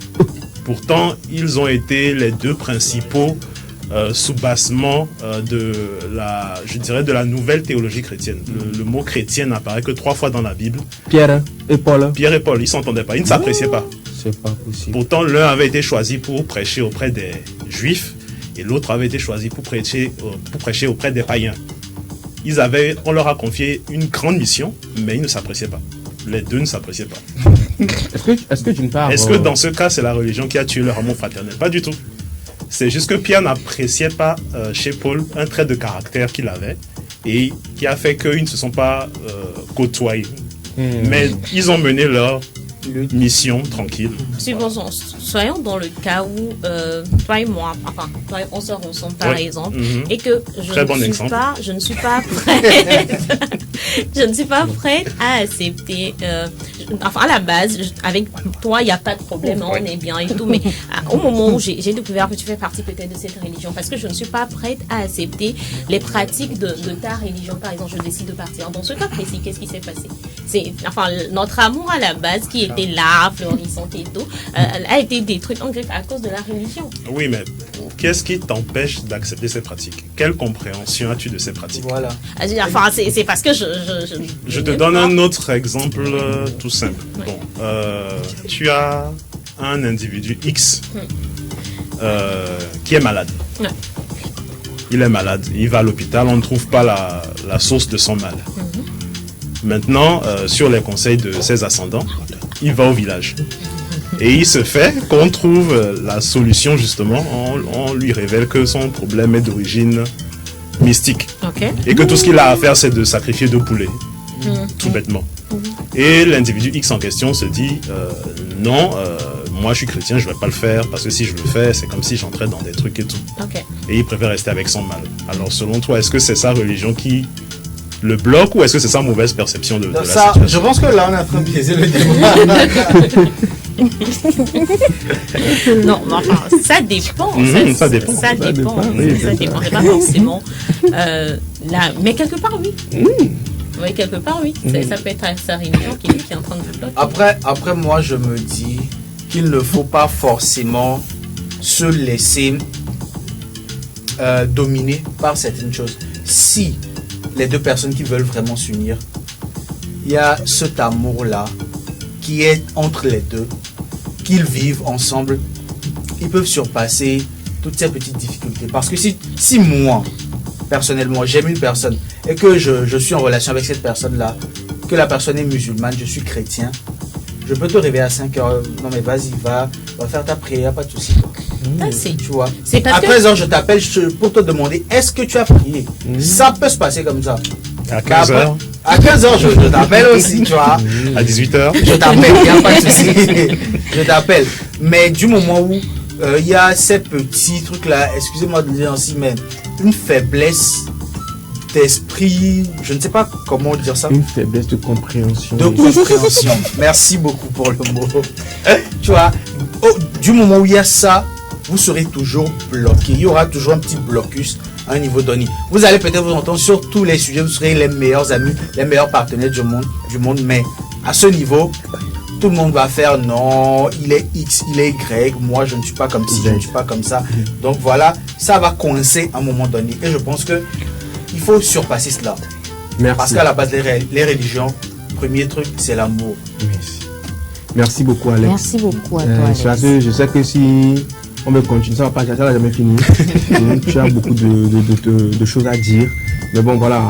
Pourtant, ils ont été les deux principaux sous-bassement de la nouvelle théologie chrétienne. Le mot chrétien n'apparaît que 3 fois dans la Bible.
Pierre et Paul, ils s'entendaient pas, ils ne s'appréciaient pas. C'est pas possible. Pourtant,
l'un avait été choisi pour prêcher auprès des Juifs et l'autre avait été choisi pour prêcher auprès des païens. On leur a confié une grande mission, mais ils ne s'appréciaient pas. Les deux ne s'appréciaient pas. Est-ce que dans ce cas, c'est la religion qui a tué leur amour fraternel? Pas du tout. C'est juste que Pierre n'appréciait pas chez Paul un trait de caractère qu'il avait et qui a fait qu'ils ne se sont pas côtoyés. Mais ils ont mené leur mission tranquille.
Soyons dans le cas où toi et moi, toi et on sort ensemble par exemple, et que je ne suis pas prête à accepter. enfin à la base, avec toi, il n'y a pas de problème, on est bien et tout, mais au moment où j'ai découvert que tu fais partie peut-être de cette religion, parce que je ne suis pas prête à accepter les pratiques de ta religion. Par exemple, je décide de partir. Dans ce cas précis, qu'est-ce qui s'est passé? Enfin, notre amour à la base, qui était là, florissante et tout, a été détruit en griffe à cause de la religion.
Oui, mais qu'est-ce qui t'empêche d'accepter ces pratiques? Quelle compréhension as-tu de ces pratiques?
Voilà.
Enfin, c'est parce que
je te donne un autre exemple tout simple.
Ouais.
Bon, tu as un individu X qui est malade.
Ouais.
Il est malade, il va à l'hôpital, on ne trouve pas la source de son mal. Maintenant, sur les conseils de ses ascendants, il va au village. Et il se fait qu'on trouve la solution justement, on lui révèle que son problème est d'origine mystique.
Okay.
Et que tout ce qu'il a à faire, c'est de sacrifier 2 poulets, tout bêtement. Et l'individu X en question se dit, non, moi je suis chrétien, je ne vais pas le faire, parce que si je le fais, c'est comme si j'entrais dans des trucs et tout.
Okay.
Et il préfère rester avec son mal. Alors selon toi, est-ce que c'est sa religion qui le bloque ou est-ce que c'est sa mauvaise perception de la situation?
Je pense que là on est en train de biaiser le débat.
Non, enfin, ça dépend.
Ça dépend.
Ça dépend.
Oui,
Ça dépend. C'est pas forcément là, mais quelque part oui. Oui, quelque part oui. Ça peut être sa religion qui est en train de le bloquer.
Après moi je me dis qu'il ne faut pas forcément se laisser dominer par certaines choses. Si les deux personnes qui veulent vraiment s'unir, il y a cet amour-là qui est entre les deux, qu'ils vivent ensemble, ils peuvent surpasser toutes ces petites difficultés. Parce que si moi, personnellement, j'aime une personne et que je suis en relation avec cette personne-là, que la personne est musulmane, je suis chrétien, je peux te réveiller à 5 heures, non mais vas-y, va faire ta prière, pas de souci. Tu vois. À présent, je t'appelle pour te demander, est-ce que tu as prié? Ça peut se passer comme ça.
À 15h.
À 15h, je t'appelle aussi, tu vois.
À 18h.
Je t'appelle, il n'y a pas de souci. Je t'appelle. Mais du moment où il y a ces petits trucs-là, excusez-moi de le dire ainsi, mais une faiblesse d'esprit, je ne sais pas comment dire ça.
Une faiblesse de compréhension.
De compréhension. Merci beaucoup pour le mot. Tu vois, du moment où il y a ça, vous serez toujours bloqué. Il y aura toujours un petit blocus à un niveau donné. Vous allez peut-être vous entendre sur tous les sujets, vous serez les meilleurs amis, les meilleurs partenaires du monde, mais à ce niveau, tout le monde va faire non, il est X, il est Y, moi je ne suis pas comme ci, je ne suis pas comme ça. Donc voilà, ça va coincer à un moment donné. Et je pense que il faut surpasser cela.
Merci.
Parce qu'à la base, les religions, premier truc, c'est l'amour.
Merci beaucoup, Alex.
Merci beaucoup à toi, Alex.
Je sais que si on veut continuer, ça va jamais finir. Tu as beaucoup de choses à dire. Mais bon, voilà,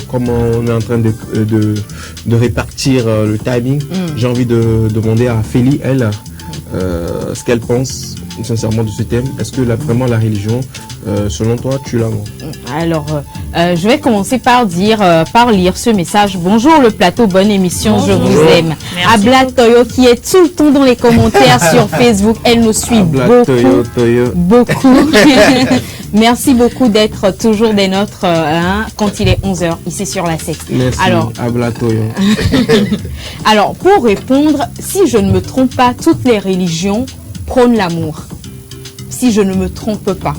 comme on est en train de répartir le timing, j'ai envie de demander à Félie, elle, ce qu'elle pense sincèrement de ce thème. Est-ce que vraiment la religion, selon toi, tu l'as?
Alors, je vais commencer par lire ce message. Bonjour le plateau, bonne émission, je vous aime. Abla Toyo qui est tout le temps dans les commentaires sur Facebook, elle nous suit beaucoup. Merci beaucoup d'être toujours des nôtres quand il est 11h ici sur la 7.
Merci, Abla Toyo.
Alors, pour répondre, si je ne me trompe pas, toutes les religions prônent l'amour. Si je ne me trompe pas.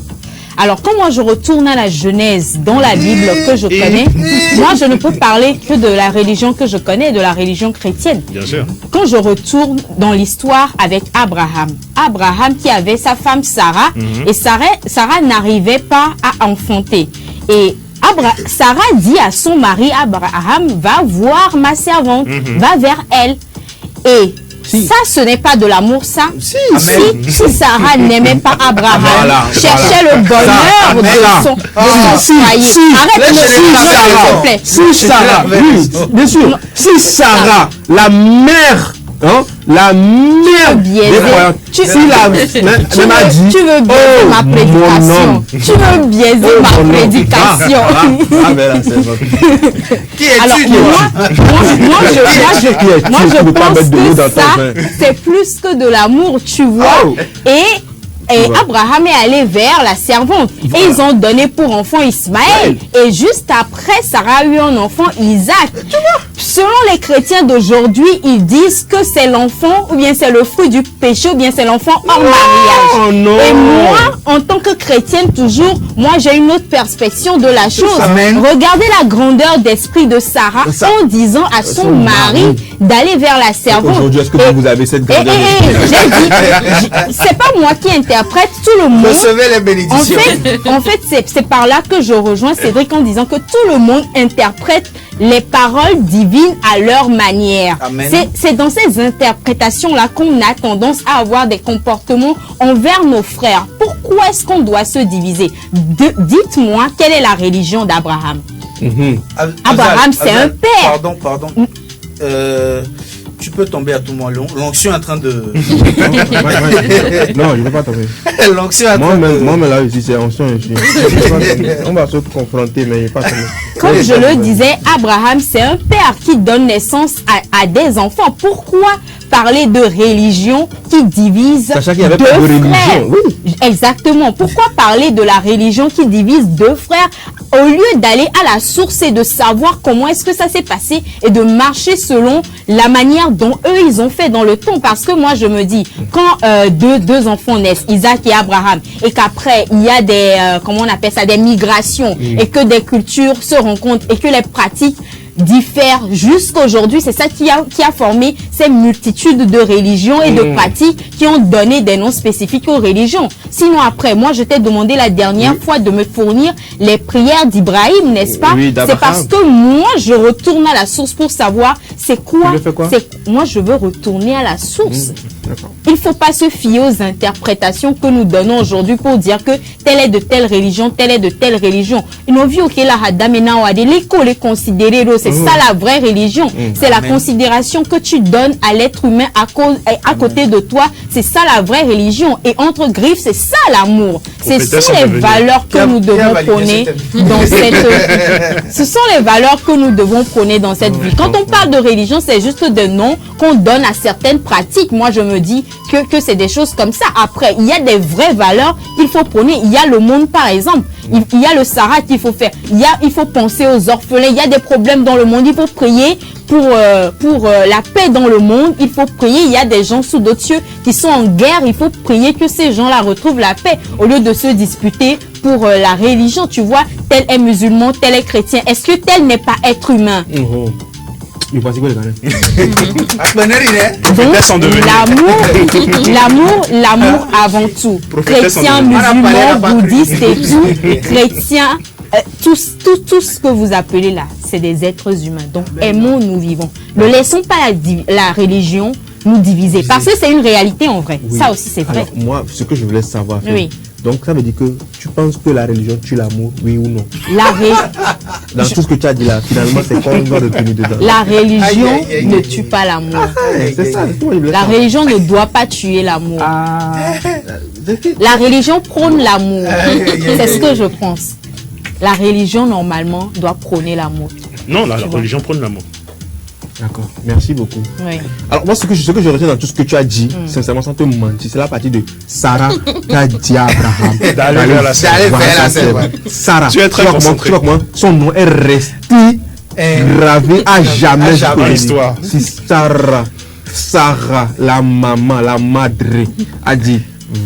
Alors, quand moi je retourne à la Genèse dans la Bible que je connais, moi je ne peux parler que de la religion que je connais, de la religion chrétienne.
Bien sûr.
Quand je retourne dans l'histoire avec Abraham qui avait sa femme Sarah, et Sarah n'arrivait pas à enfanter. Et Sarah dit à son mari Abraham, va voir ma servante, va vers elle. Et ça, ce n'est pas de l'amour, ça. Si Sarah n'aimait pas Abraham, cherchait le bonheur de son foyer. Arrête-le, s'il te plaît.
Si Sarah, oui, bien sûr. Si Sarah, la mère, la mère
tu veux biaiser ma prédication. Tu veux biaiser ma prédication. Alors, moi, je pense que ça, c'est plus que de l'amour, tu vois. Et Abraham est allé vers la servante. Et ils ont donné pour enfant Ismaël. Et juste après, Sarah a eu un enfant, Isaac. selon les chrétiens d'aujourd'hui, ils disent que c'est l'enfant, ou bien c'est le fruit du péché, ou bien c'est l'enfant hors mariage.
Non.
Et moi, en tant que chrétienne, toujours, moi, j'ai une autre perspective de la chose.
Amen.
Regardez la grandeur d'esprit de Sarah en disant à son mari d'aller vers la servante.
Aujourd'hui, est-ce que vous avez cette grandeur
c'est pas moi qui interprète, tout le monde.
Recevez les bénédictions.
En fait, c'est par là que je rejoins Cédric en disant que tout le monde interprète les paroles divines à leur manière. C'est dans ces interprétations-là qu'on a tendance à avoir des comportements envers nos frères. Pourquoi est-ce qu'on doit se diviser? Dites-moi, quelle est la religion d'Abraham? Abraham, c'est un père.
Pardon. Tu peux tomber à tout moment. L'onction est en train de...
Non, je ne vais pas tomber.
L'onction est en train de...
Moi, là, ici, c'est onction. On va se confronter, mais il n'est pas tombé.
Comme je le disais, Abraham, c'est un père qui donne naissance à des enfants. Pourquoi parler de religion qui divise
Sachant qu'il y avait
deux
pas de religion,
frères?
oui.
Exactement. Pourquoi parler de la religion qui divise deux frères au lieu d'aller à la source et de savoir comment est-ce que ça s'est passé et de marcher selon la manière dont eux ils ont fait dans le temps? Parce que moi je me dis, quand deux enfants naissent, Isaac et Abraham, et qu'après il y a des comment on appelle ça, des migrations, et que des cultures se rencontrent et que les pratiques diffèrent jusqu'à aujourd'hui, c'est ça qui a formé ces multitudes de religions et de pratiques qui ont donné des noms spécifiques aux religions. Sinon après, moi je t'ai demandé la dernière fois de me fournir les prières d'Ibrahim, n'est-ce pas? C'est parce que moi je retourne à la source pour savoir c'est quoi. Moi je veux retourner à la source. Il ne faut pas se fier aux interprétations que nous donnons aujourd'hui pour dire que telle est de telle religion, telle est de telle religion. C'est ça la vraie religion. C'est la considération que tu donnes à l'être humain à côté de toi. C'est ça la vraie religion. Et entre griffes, c'est ça l'amour. Ce sont les valeurs que nous devons prôner dans cette... Ce sont les valeurs que nous devons prôner dans cette vie. Quand on parle de religion, c'est juste des noms qu'on donne à certaines pratiques. Moi, je me dis que c'est des choses comme ça. Après, il y a des vraies valeurs qu'il faut prôner. Il y a le monde, par exemple. Il y a le Sahara qu'il faut faire. Il faut penser aux orphelins. Il y a des problèmes dans le monde. Il faut prier pour la paix dans le monde. Il faut prier. Il y a des gens sous d'autres cieux qui sont en guerre. Il faut prier que ces gens-là retrouvent la paix au lieu de se disputer pour la religion. Tu vois, tel est musulman, tel est chrétien. Est-ce que tel n'est pas être humain?
Donc,
l'amour avant tout. Chrétien, musulman, bouddhiste et tout, chrétien, tout ce que vous appelez là, c'est des êtres humains. Donc, aimons, nous vivons. Ne laissons pas la religion nous diviser. Parce que c'est une réalité en vrai. Ça aussi, c'est vrai.
Alors, moi, ce que je voulais savoir, donc ça veut dire que tu penses que la religion tue l'amour, oui ou non? Dans tout ce que tu as dit là, finalement, c'est quoi on doit retenir dedans?
La religion ne tue pas l'amour.
C'est ça.
La religion ne doit pas tuer l'amour. La religion prône l'amour. C'est ce que je pense. La religion, normalement, doit prôner l'amour.
Non, la religion prône l'amour.
D'accord, merci beaucoup.
Oui.
Alors moi, ce que je retiens dans tout ce que tu as dit, sincèrement, sans te mentir, c'est la partie de Sarah qui a dit à Abraham
d'aller vers la servante.
Sarah,
tu es très concentré.
Son nom est resté gravé à jamais
dans l'histoire.
Si Sarah, la maman, la madre, a dit,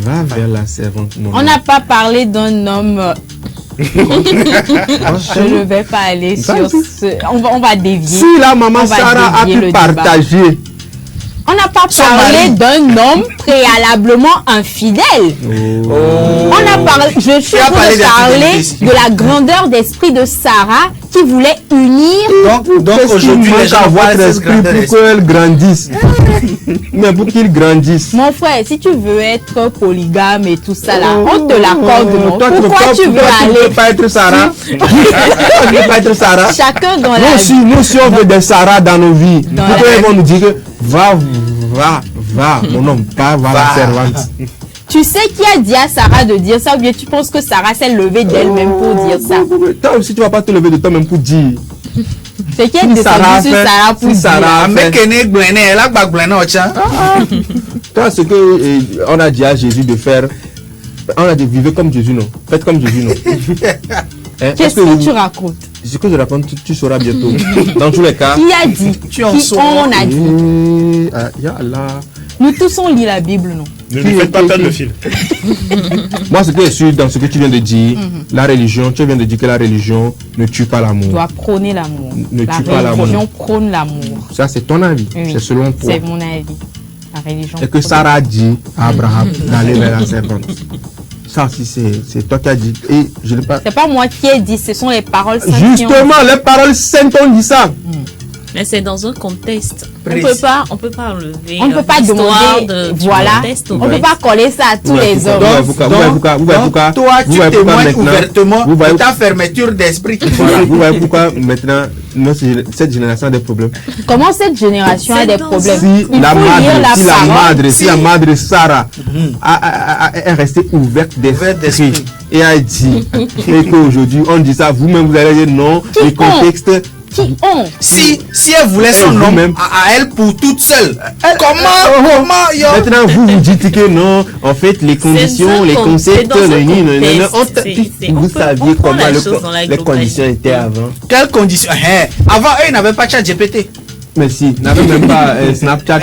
va vers la servante.
On n'a pas parlé d'un homme... Je ne vais pas aller sur ce... On va dévier.
Si la maman Sarah a pu partager...
On n'a pas parlé d'un homme préalablement infidèle. On a parlé... Je suis en train de parler de la grandeur d'esprit de Sarah qui voulait unir...
Donc aujourd'hui, les gens voient
votre esprit pour qu'elle grandisse. Mais pour qu'il grandisse.
Mon frère, si tu veux être polygame et tout ça là, on te l'accorde, non? Pourquoi tu veux aller?
Tu ne peux pas être Sarah. Tu ne peux pas être Sarah.
Chacun dans la vie.
Nous, si on veut des Sarah dans nos vies, pourquoi ils vont nous dire que va, mon homme, va la servante.
Tu sais qui a dit à Sarah de dire ça, ou bien tu penses que Sarah s'est levée d'elle-même pour dire ça?
Toi aussi, tu ne vas pas te lever de toi-même pour dire.
C'est qui est descendu sur Sarah pour dire.
Toi, ce qu'on a dit à Jésus de faire, on a dit vivre comme Jésus, non? Faites comme Jésus, non?
Qu'est-ce que tu racontes?
Ce que je raconte, tu sauras bientôt. Dans tous les cas.
Qui a dit?
Tu en
Qui
sauras.
on a dit?
Ya Allah.
Nous tous on lit la Bible, non?
Ne lui faites pas perdre le fil.
Moi, ce que je suis dans ce que tu viens de dire, la religion, tu viens de dire que la religion ne tue pas
Tu
l'amour.
dois prôner l'amour.
Ne
La
tue pas l'amour.
religion prône l'amour.
Ça, c'est ton avis.
Oui,
C'est selon toi.
c'est mon avis. La religion.
Et que
prône-
Sarah dit à Abraham d'aller vers la servante. Ça aussi, c'est toi qui as dit. Et je ne l'ai pas.
C'est pas moi qui ai dit, ce sont les paroles saintes qui ont-
Justement, les paroles saintes ont dit ça.
Mais c'est dans un contexte.
Précis.
On peut pas enlever.
On ne peut pas
l'histoire
demander,
du
voilà,
contexte au
on ne peut
fait.
pas coller ça à tous les hommes.
Donc, toi, tu témoignes ouvertement de ta fermeture d'esprit.
Voilà, vous voyez pourquoi maintenant cette génération a des problèmes.
Comment cette génération a
C'est
des
dans
problèmes?
Si
Il
la
faut lire
madre,
parole.
si la madre Sarah est restée ouverte d'esprit et a dit et qu'aujourd'hui on dit ça, vous-même vous allez dire non,
Qui
le contexte.
Qui ont?
Si elle voulait son homme
vous-même.
à elle pour toute seule, comment yo?
Maintenant vous vous dites que non, en fait les conditions, les contextes, vous saviez comment les conditions étaient avant.
Quelles conditions? Avant eux, ils n'avaient pas ChatGPT.
Mais si, n'avait même pas Snapchat,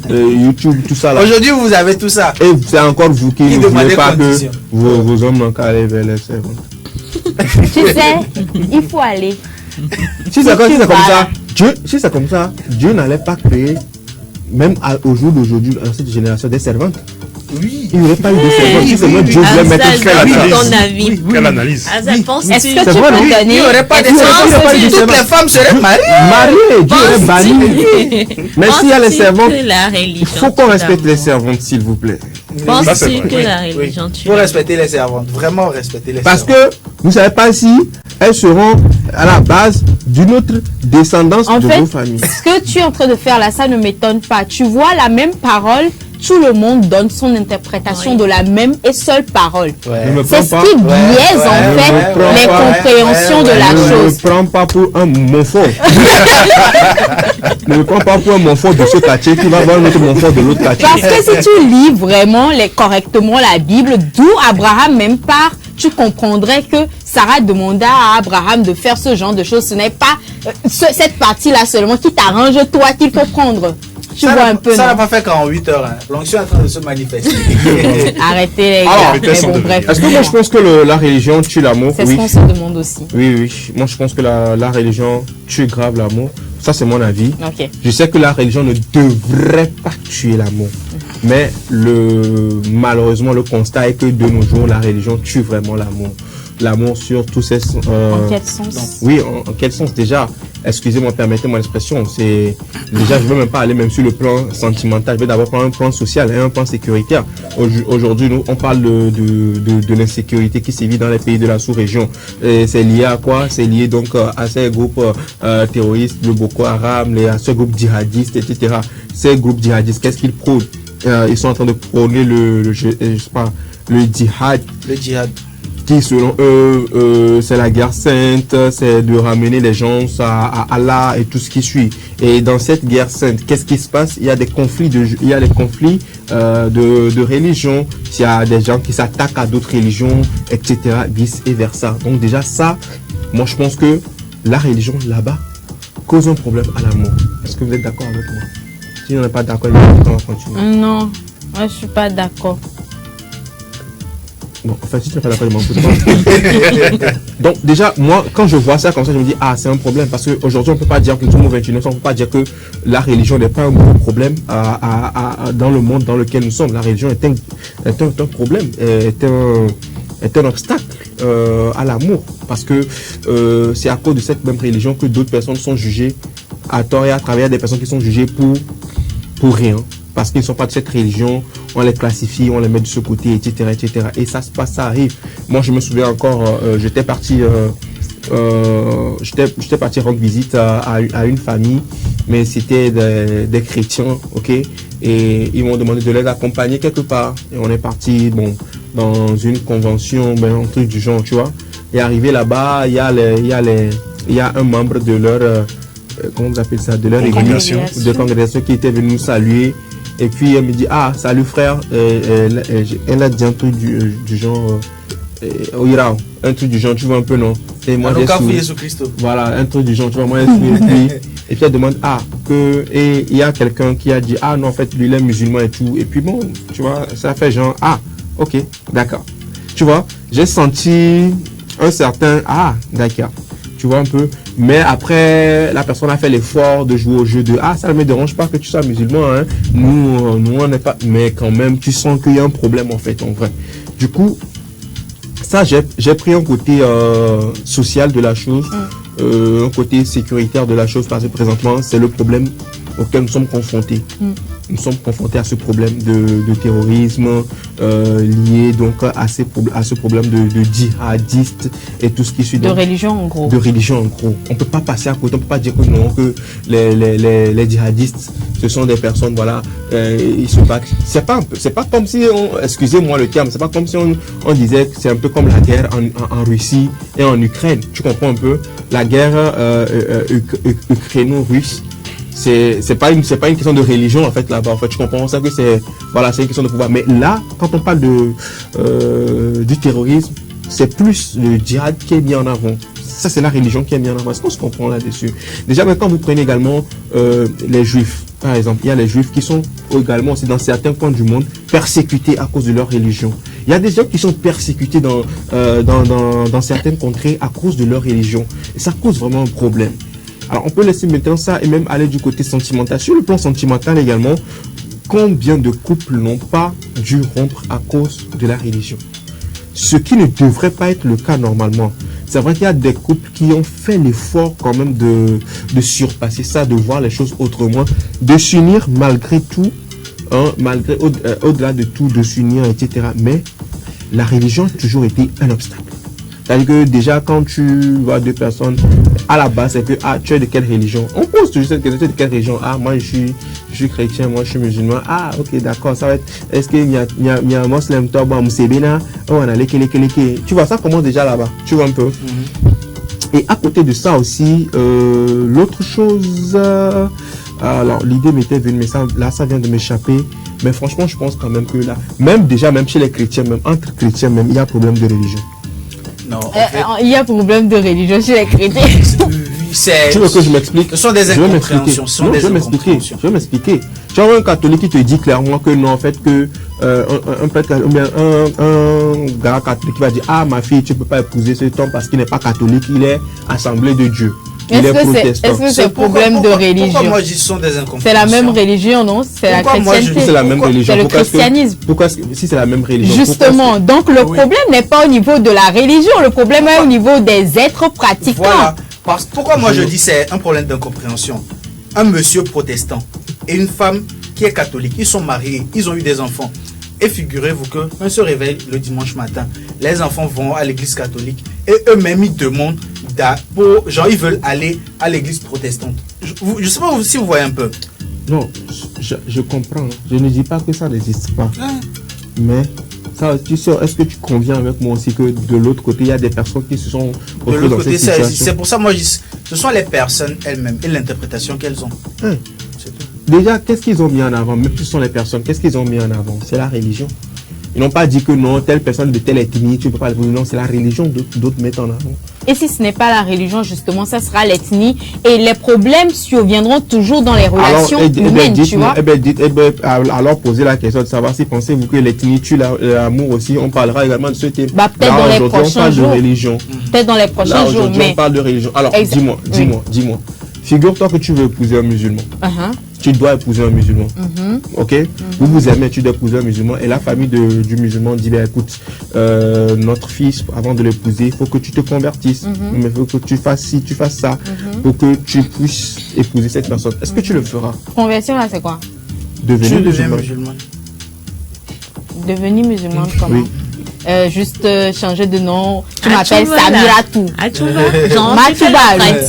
YouTube, tout ça là.
Aujourd'hui, vous avez tout ça.
Et c'est encore vous qui ne voulez
demandait
pas que
conditions.
vos hommes n'ont qu'à aller vers les servants.
Tu sais, il faut aller.
Si c'est comme
tu
ça,
vas.
si c'est comme ça, Dieu n'allait pas créer, même au jour d'aujourd'hui, dans cette génération, des servantes.
Oui.
Il n'y aurait pas eu de servantes. Si seulement Dieu voulait mettre
Azal,
quelle
donne
analyse.
ton avis.
Quelle analyse?
Azal, penses-tu
Est-ce que
C'est
tu
vrai,
peux
oui.
donner?
Il n'y aurait pas de
Est-ce que
servantes.
tu peux
de
Toutes les femmes seraient mariées.
Marié, Dieu est banni. Mais s'il y a les
Penses-tu
servantes,
que la religion
il faut qu'on
tue
respecte les
l'amour?
servantes, s'il vous plaît.
Ça, c'est
Penses-tu
vrai.
que
Oui,
la
Oui.
religion tue
Il faut respecter les servantes. Vraiment respecter les
Parce
servantes.
que vous ne savez pas si elles seront à la base d'une autre descendance
En
de
fait,
vos familles.
ce que tu es en train de faire là, ça ne m'étonne pas. Tu vois la même parole, tout le monde donne son interprétation
Oui.
de la même et seule parole.
Ne me
C'est
prends
ce
pas.
qui biaise en
ouais,
fait
ouais,
les
ouais,
compréhensions de la
Ne
chose.
me prends pas pour un monfort. Ne me prends pas pour un monfort de ce quartier qui va voir un autre monfort de l'autre quartier.
Parce que si tu lis vraiment correctement la Bible, d'où Abraham même part, tu comprendrais que Sarah demanda à Abraham de faire ce genre de choses. Ce n'est pas cette partie-là seulement qui t'arrange toi qu'il faut prendre. Tu vois un peu,
Ça n'a
non?
pas fait qu'en 8 heures. Hein. L'onction est en train de se manifester.
Arrêtez les
Alors,
gars.
les
Mais
tests sont
bon,
devenus-
bref.
Est-ce que moi je pense que la religion tue l'amour?
C'est ce
Oui.
qu'on se demande aussi.
Oui, oui. Moi je pense que la religion tue grave l'amour. Ça c'est mon avis.
Ok.
Je sais que la religion ne devrait pas tuer l'amour. Mais malheureusement le constat est que de nos jours la religion tue vraiment l'amour. L'amour sur tous ces...
En quel sens?
Oui, en quel sens déjà? Excusez-moi, permettez-moi l'expression. C'est déjà, je ne veux même pas aller même sur le plan sentimental. Je vais d'abord prendre un plan social et un plan sécuritaire. Aujourd'hui, nous, on parle de l'insécurité qui sévit dans les pays de la sous-région. Et c'est lié à quoi? C'est lié donc à ces groupes terroristes, le Boko Haram, à ces groupes djihadistes, etc. Ces groupes djihadistes, qu'est-ce qu'ils prônent? Ils sont en train de prôner le djihad.
Le djihad.
Qui selon eux c'est la guerre sainte, c'est de ramener les gens à Allah et tout ce qui suit. Et dans cette guerre sainte, qu'est-ce qui se passe? Il y a des conflits de religion, il y a des gens qui s'attaquent à d'autres religions, etc. vice et versa. Donc déjà ça, moi je pense que la religion là-bas cause un problème à l'amour. Est-ce que vous êtes d'accord avec moi? Si on n'est pas d'accord, on va continuer.
Non, moi je suis pas d'accord.
Bon, enfin, si tu n'es pas d'accord, je m'en fous. Donc, déjà, moi, quand je vois ça comme ça, je me dis, ah, c'est un problème. Parce qu'aujourd'hui, on ne peut pas dire que nous sommes au 21e siècle, on ne peut pas dire que la religion n'est pas un gros problème dans le monde dans lequel nous sommes. La religion est un problème, est un obstacle à l'amour. Parce que c'est à cause de cette même religion que d'autres personnes sont jugées à tort et à travers des personnes qui sont jugées pour rien. Parce qu'ils ne sont pas de cette religion, on les classifie, on les met de ce côté, etc. etc. Et ça se passe, ça arrive. Moi, je me souviens encore, j'étais parti rendre visite à une famille, mais c'était des chrétiens, ok? Et ils m'ont demandé de les accompagner quelque part. Et on est parti, bon, dans une convention, un truc du genre, tu vois. Et arrivé là-bas, il y a un membre de leur, comment vous appelez ça, de leur congrégation qui était venu nous saluer. Et puis elle me dit, ah, salut frère, elle a dit un truc du genre, un truc du genre, tu vois un peu, non? Et moi, j'ai
Christ.
Voilà, un truc du genre, tu vois, moi, et puis elle demande, et il y a quelqu'un qui a dit, non, en fait, lui, il est musulman et tout. Et puis bon, tu vois, ça fait genre, ok, d'accord. Tu vois, j'ai senti un certain, d'accord. Tu vois un peu, mais après, la personne a fait l'effort de jouer au jeu de, ça ne me dérange pas que tu sois musulman, hein. Nous, on n'est pas, mais quand même, tu sens qu'il y a un problème, en fait, en vrai. Du coup, ça, j'ai pris un côté social de la chose, un côté sécuritaire de la chose, parce que présentement, c'est le problème auquel nous sommes confrontés. Nous sommes confrontés à ce problème de terrorisme lié donc à ce problème de djihadistes et tout ce qui suit.
De religion en gros.
De religion en gros. On ne peut pas passer à côté, on ne peut pas dire que non, que les djihadistes, ce sont des personnes, voilà, ils se battent. C'est pas comme si, excusez-moi le terme, c'est pas comme si on disait que c'est un peu comme la guerre en Russie et en Ukraine. Tu comprends un peu? La guerre ukraino-russe. C'est pas une question de religion en fait là-bas. En fait, je comprends ça que c'est une question de pouvoir. Mais là, quand on parle du terrorisme, c'est plus le djihad qui est mis en avant. Ça, c'est la religion qui est mise en avant. Est-ce qu'on se comprend là-dessus? Déjà, quand vous prenez également les juifs, par exemple, il y a les juifs qui sont également aussi dans certains coins du monde persécutés à cause de leur religion. Il y a des gens qui sont persécutés dans certaines contrées à cause de leur religion. Et ça cause vraiment un problème. Alors, on peut laisser maintenant ça et même aller du côté sentimental. Sur le plan sentimental également, combien de couples n'ont pas dû rompre à cause de la religion? Ce qui ne devrait pas être le cas normalement. C'est vrai qu'il y a des couples qui ont fait l'effort quand même de surpasser ça, de voir les choses autrement, de s'unir malgré tout, malgré au-delà de tout, de s'unir, etc. Mais la religion a toujours été un obstacle. C'est-à-dire que déjà, quand tu vois deux personnes, à la base, c'est que, tu es de quelle religion? On pose toujours cette question, de quelle religion? Moi, je suis chrétien, moi, je suis musulman. Ok, d'accord, ça va être, est-ce qu'il y a un musulman, toi, on a les. Tu vois, ça commence déjà là-bas, tu vois un peu. Et à côté de ça aussi, l'autre chose, alors, l'idée m'était venue, mais ça vient de m'échapper. Mais franchement, je pense quand même que là, même chez les chrétiens, même entre chrétiens, même, il y a un problème de religion.
Non,
il y a problème de religion chez les chrétiens.
Tu veux que je m'explique?
Ce sont des incompréhensions.
Je vais m'expliquer. Tu as un catholique qui te dit clairement que non, en fait, que un gars catholique qui va dire, ma fille, tu ne peux pas épouser cet homme parce qu'il n'est pas catholique, il est assemblée de Dieu.
Est-ce que c'est un problème de religion?
Pourquoi moi je dis ce sont des incompréhensions?
C'est la même religion, non? C'est la chrétienté.
C'est la même religion.
C'est le christianisme.
Pourquoi si c'est la même religion?
Justement, donc le problème n'est pas au niveau de la religion, le problème est au niveau des êtres pratiquants.
Voilà. Pourquoi moi je dis c'est un problème d'incompréhension? Un monsieur protestant et une femme qui est catholique, ils sont mariés, ils ont eu des enfants. Et figurez-vous qu'un se réveille le dimanche matin, les enfants vont à l'église catholique et eux-mêmes ils demandent, ils veulent aller à l'église protestante. Je ne sais pas si vous voyez un peu.
Non, je comprends. Je ne dis pas que ça n'existe pas. Mais ça, tu sais, est-ce que tu conviens avec moi aussi que de l'autre côté, il y a des personnes qui se sont retrouvées dans cette situation?
C'est pour ça, moi, je dis, ce sont les personnes elles-mêmes et l'interprétation qu'elles ont. C'est tout.
Déjà, qu'est-ce qu'ils ont mis en avant? Même si ce sont les personnes, qu'est-ce qu'ils ont mis en avant? C'est la religion. Ils n'ont pas dit que non, telle personne de telle ethnie, tu ne peux pas le dire. Non, c'est la religion d'autres mettent en avant.
Et si ce n'est pas la religion, justement, ça sera l'ethnie. Et les problèmes surviendront toujours dans les relations humaines, tu vois.
Alors, posez la question de savoir si pensez-vous que l'ethnie tue l'amour aussi. On parlera également de ce thème.
Peut-être dans les prochains jours.
On parle de religion.
Peut-être dans les prochains jours.
On parle de religion. Alors, dis-moi. Figure-toi que tu veux épouser un musulman. Tu dois épouser un musulman. Ok? Vous vous aimez, tu dois épouser un musulman. Et la famille du musulman dit, écoute, notre fils, avant de l'épouser, il faut que tu te convertisses. Mais il faut que tu fasses ci, tu fasses ça. Pour que tu puisses épouser cette personne. Est-ce que tu le feras?
Conversion, là, c'est quoi?
Devenir musulman.
Devenir musulman, comment?
Oui.
Juste changer de nom. Tu m'appelles Samira tout.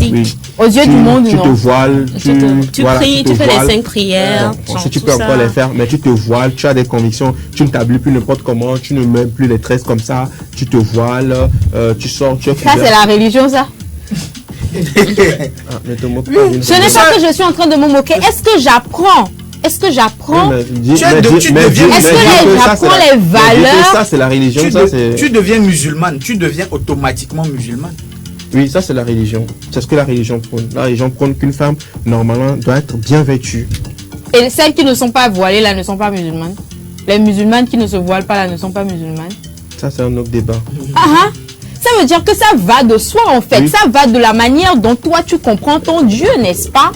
Oui.
Aux yeux du monde,
tu
non.
te voiles,
tu pries, tu fais les 5 prières.
Si tu peux encore les faire, mais tu te voiles, tu as des convictions, tu ne t'habilles plus n'importe comment, tu ne mets plus les tresses comme ça, tu te voiles, tu sors, tu es
Ça, c'est la religion, ça.
Mais te moque pas d'une
Ce n'est pas que je suis en train de me moquer. Est-ce que j'apprends? Est-ce que j'apprends?
Est-ce que
j'apprends les valeurs?
Ça, c'est la religion.
Tu deviens musulmane, tu deviens automatiquement musulmane.
Oui, ça c'est la religion. C'est ce que la religion prône. La religion prône qu'une femme, normalement, doit être bien vêtue.
Et celles qui ne sont pas voilées, là, ne sont pas musulmanes. Les musulmanes qui ne se voilent pas, là, ne sont pas musulmanes.
Ça, c'est un autre débat.
Ça veut dire que ça va de soi, en fait. Oui. Ça va de la manière dont toi, tu comprends ton Dieu, n'est-ce pas?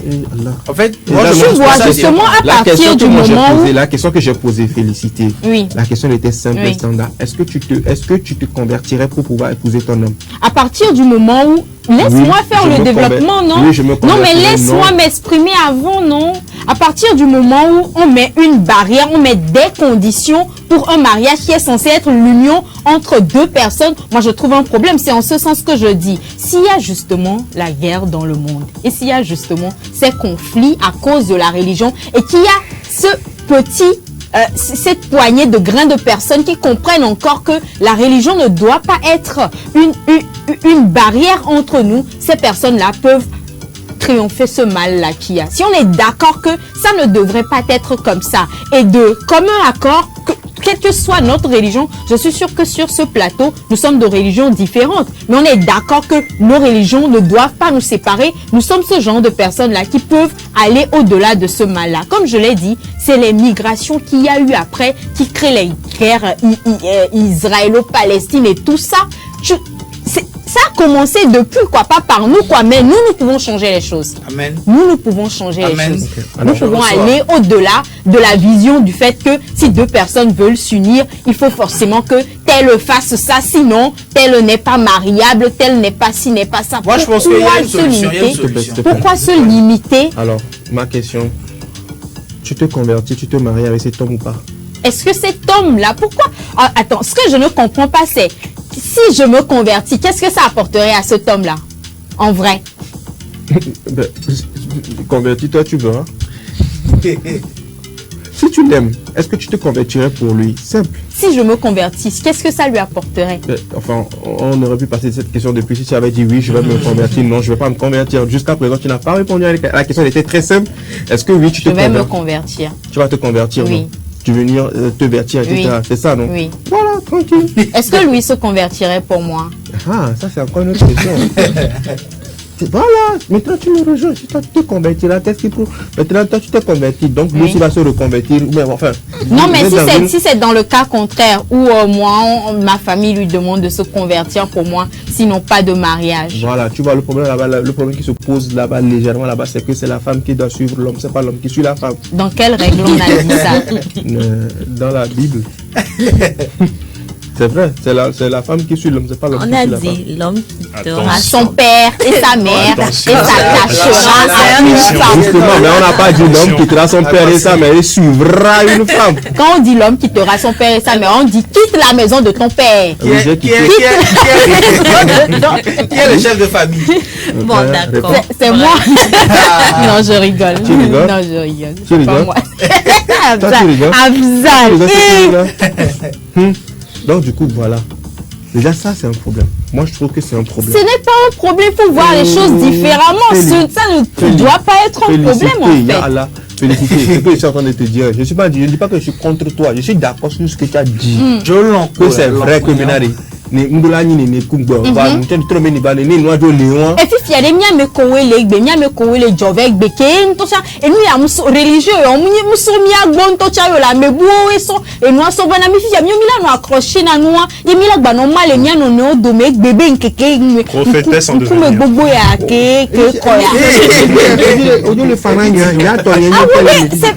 En fait,
moi, je vois justement à partir du moment où...
La question que j'ai posée, Félicité,
oui.
La question était simple et standard. Est-ce que tu te convertirais pour pouvoir épouser ton homme?
À partir du moment où... Laisse-moi faire le développement, non?
Oui,
non, mais laisse-moi m'exprimer avant, non? À partir du moment où on met une barrière, on met des conditions pour un mariage qui est censé être l'union entre deux personnes, moi je trouve un problème. C'est en ce sens que je dis, s'il y a justement la guerre dans le monde et s'il y a justement ces conflits à cause de la religion et qu'il y a cette poignée de grains de personnes qui comprennent encore que la religion ne doit pas être une barrière entre nous, ces personnes-là peuvent triompher ce mal-là qu'il y a. Si on est d'accord que ça ne devrait pas être comme ça, et de commun accord, quelle que soit notre religion, je suis sûr que sur ce plateau, nous sommes de religions différentes. Mais on est d'accord que nos religions ne doivent pas nous séparer. Nous sommes ce genre de personnes-là qui peuvent aller au-delà de ce mal-là. Comme je l'ai dit, c'est les migrations qu'il y a eu après qui créent les guerres israélo-palestine et tout ça. Ça a commencé depuis, quoi, pas par nous, quoi, mais nous pouvons changer les choses.
Amen.
Nous pouvons changer
Amen.
les choses. Nous pouvons aller au-delà de la vision du fait que si deux personnes veulent s'unir, il faut forcément que tel fasse ça, sinon tel n'est pas mariable, tel n'est pas ci, n'est pas ça.
Moi, je pense qu'il y a une solution.
Pourquoi se limiter?
Alors, ma question, tu te convertis, tu te maries avec cet homme ou pas?
Est-ce que cet homme-là, pourquoi? Attends, ce que je ne comprends pas, c'est si je me convertis, qu'est-ce que ça apporterait à cet homme-là, en vrai?
Convertis-toi, tu verras. Si tu l'aimes, est-ce que tu te convertirais pour lui? Simple.
Si je me convertis, qu'est-ce que ça lui apporterait?
Enfin, on aurait pu passer cette question depuis. Si tu avais dit oui, je vais me convertir, non, je ne vais pas me convertir. Jusqu'à présent, tu n'as pas répondu à la question. Elle était très simple. Est-ce que oui, tu te convertis?
Je vais me convertir.
Tu vas te convertir,
oui.
Non? Tu veux venir te vertir, etc.
Oui.
C'est ça, non?
Oui.
Voilà, tranquille.
Est-ce que lui se convertirait pour moi?
Ah, ça c'est encore une autre question. Voilà, maintenant tu me rejoins. Si toi tu te convertiras, qu'est-ce qu'il faut? Maintenant toi tu te convertis, donc lui aussi va se reconvertir. Mais enfin.
Non, mais si c'est dans le cas contraire où moi, ma famille lui demande de se convertir pour moi, sinon pas de mariage.
Voilà, tu vois le problème là-bas, le problème qui se pose là-bas légèrement là-bas, c'est que c'est la femme qui doit suivre l'homme, c'est pas l'homme qui suit la femme.
Dans quelle règle on a dit ça?
Dans la Bible. C'est vrai, c'est la femme qui suit l'homme, c'est pas l'homme qui suit la femme.
On a dit l'homme qui
aura son père et sa mère et ça cachera à une femme.
Justement, mais on n'a pas dit l'homme qui quittera son père et sa mère et suivra une femme.
Quand on dit l'homme qui quittera son père et sa mère, on dit quitte la maison de ton père.
Qui est le chef de famille?
Bon, d'accord.
C'est moi. Non, je rigole.
Tu rigoles?
Non, je rigole.
Tu rigoles?
Toi, tu rigoles?
Afzal. Donc du coup, voilà. Déjà ça, c'est un problème. Moi, je trouve que c'est un problème.
Ce n'est pas un problème, il faut voir les choses différemment. Ça ne doit pas être un problème, en fait.
Félicité, c'est ce que je suis en train de te dire. Je ne dis pas que je suis contre toi. Je suis d'accord sur ce que tu as dit.
Je l'encourage.
C'est vrai que Ménari. Et puis il y a
des miens me kowele gbe miens me kowele jove gbe ke ntocha et nous ya religieux on muso mia bon tocha yo la mebu eso et nous so bana mi fia mi la no accrocher na nous ye mi la gba no mal mia no no do me bébé nkeke
prophétesse en
devenir me bobo ya ke koya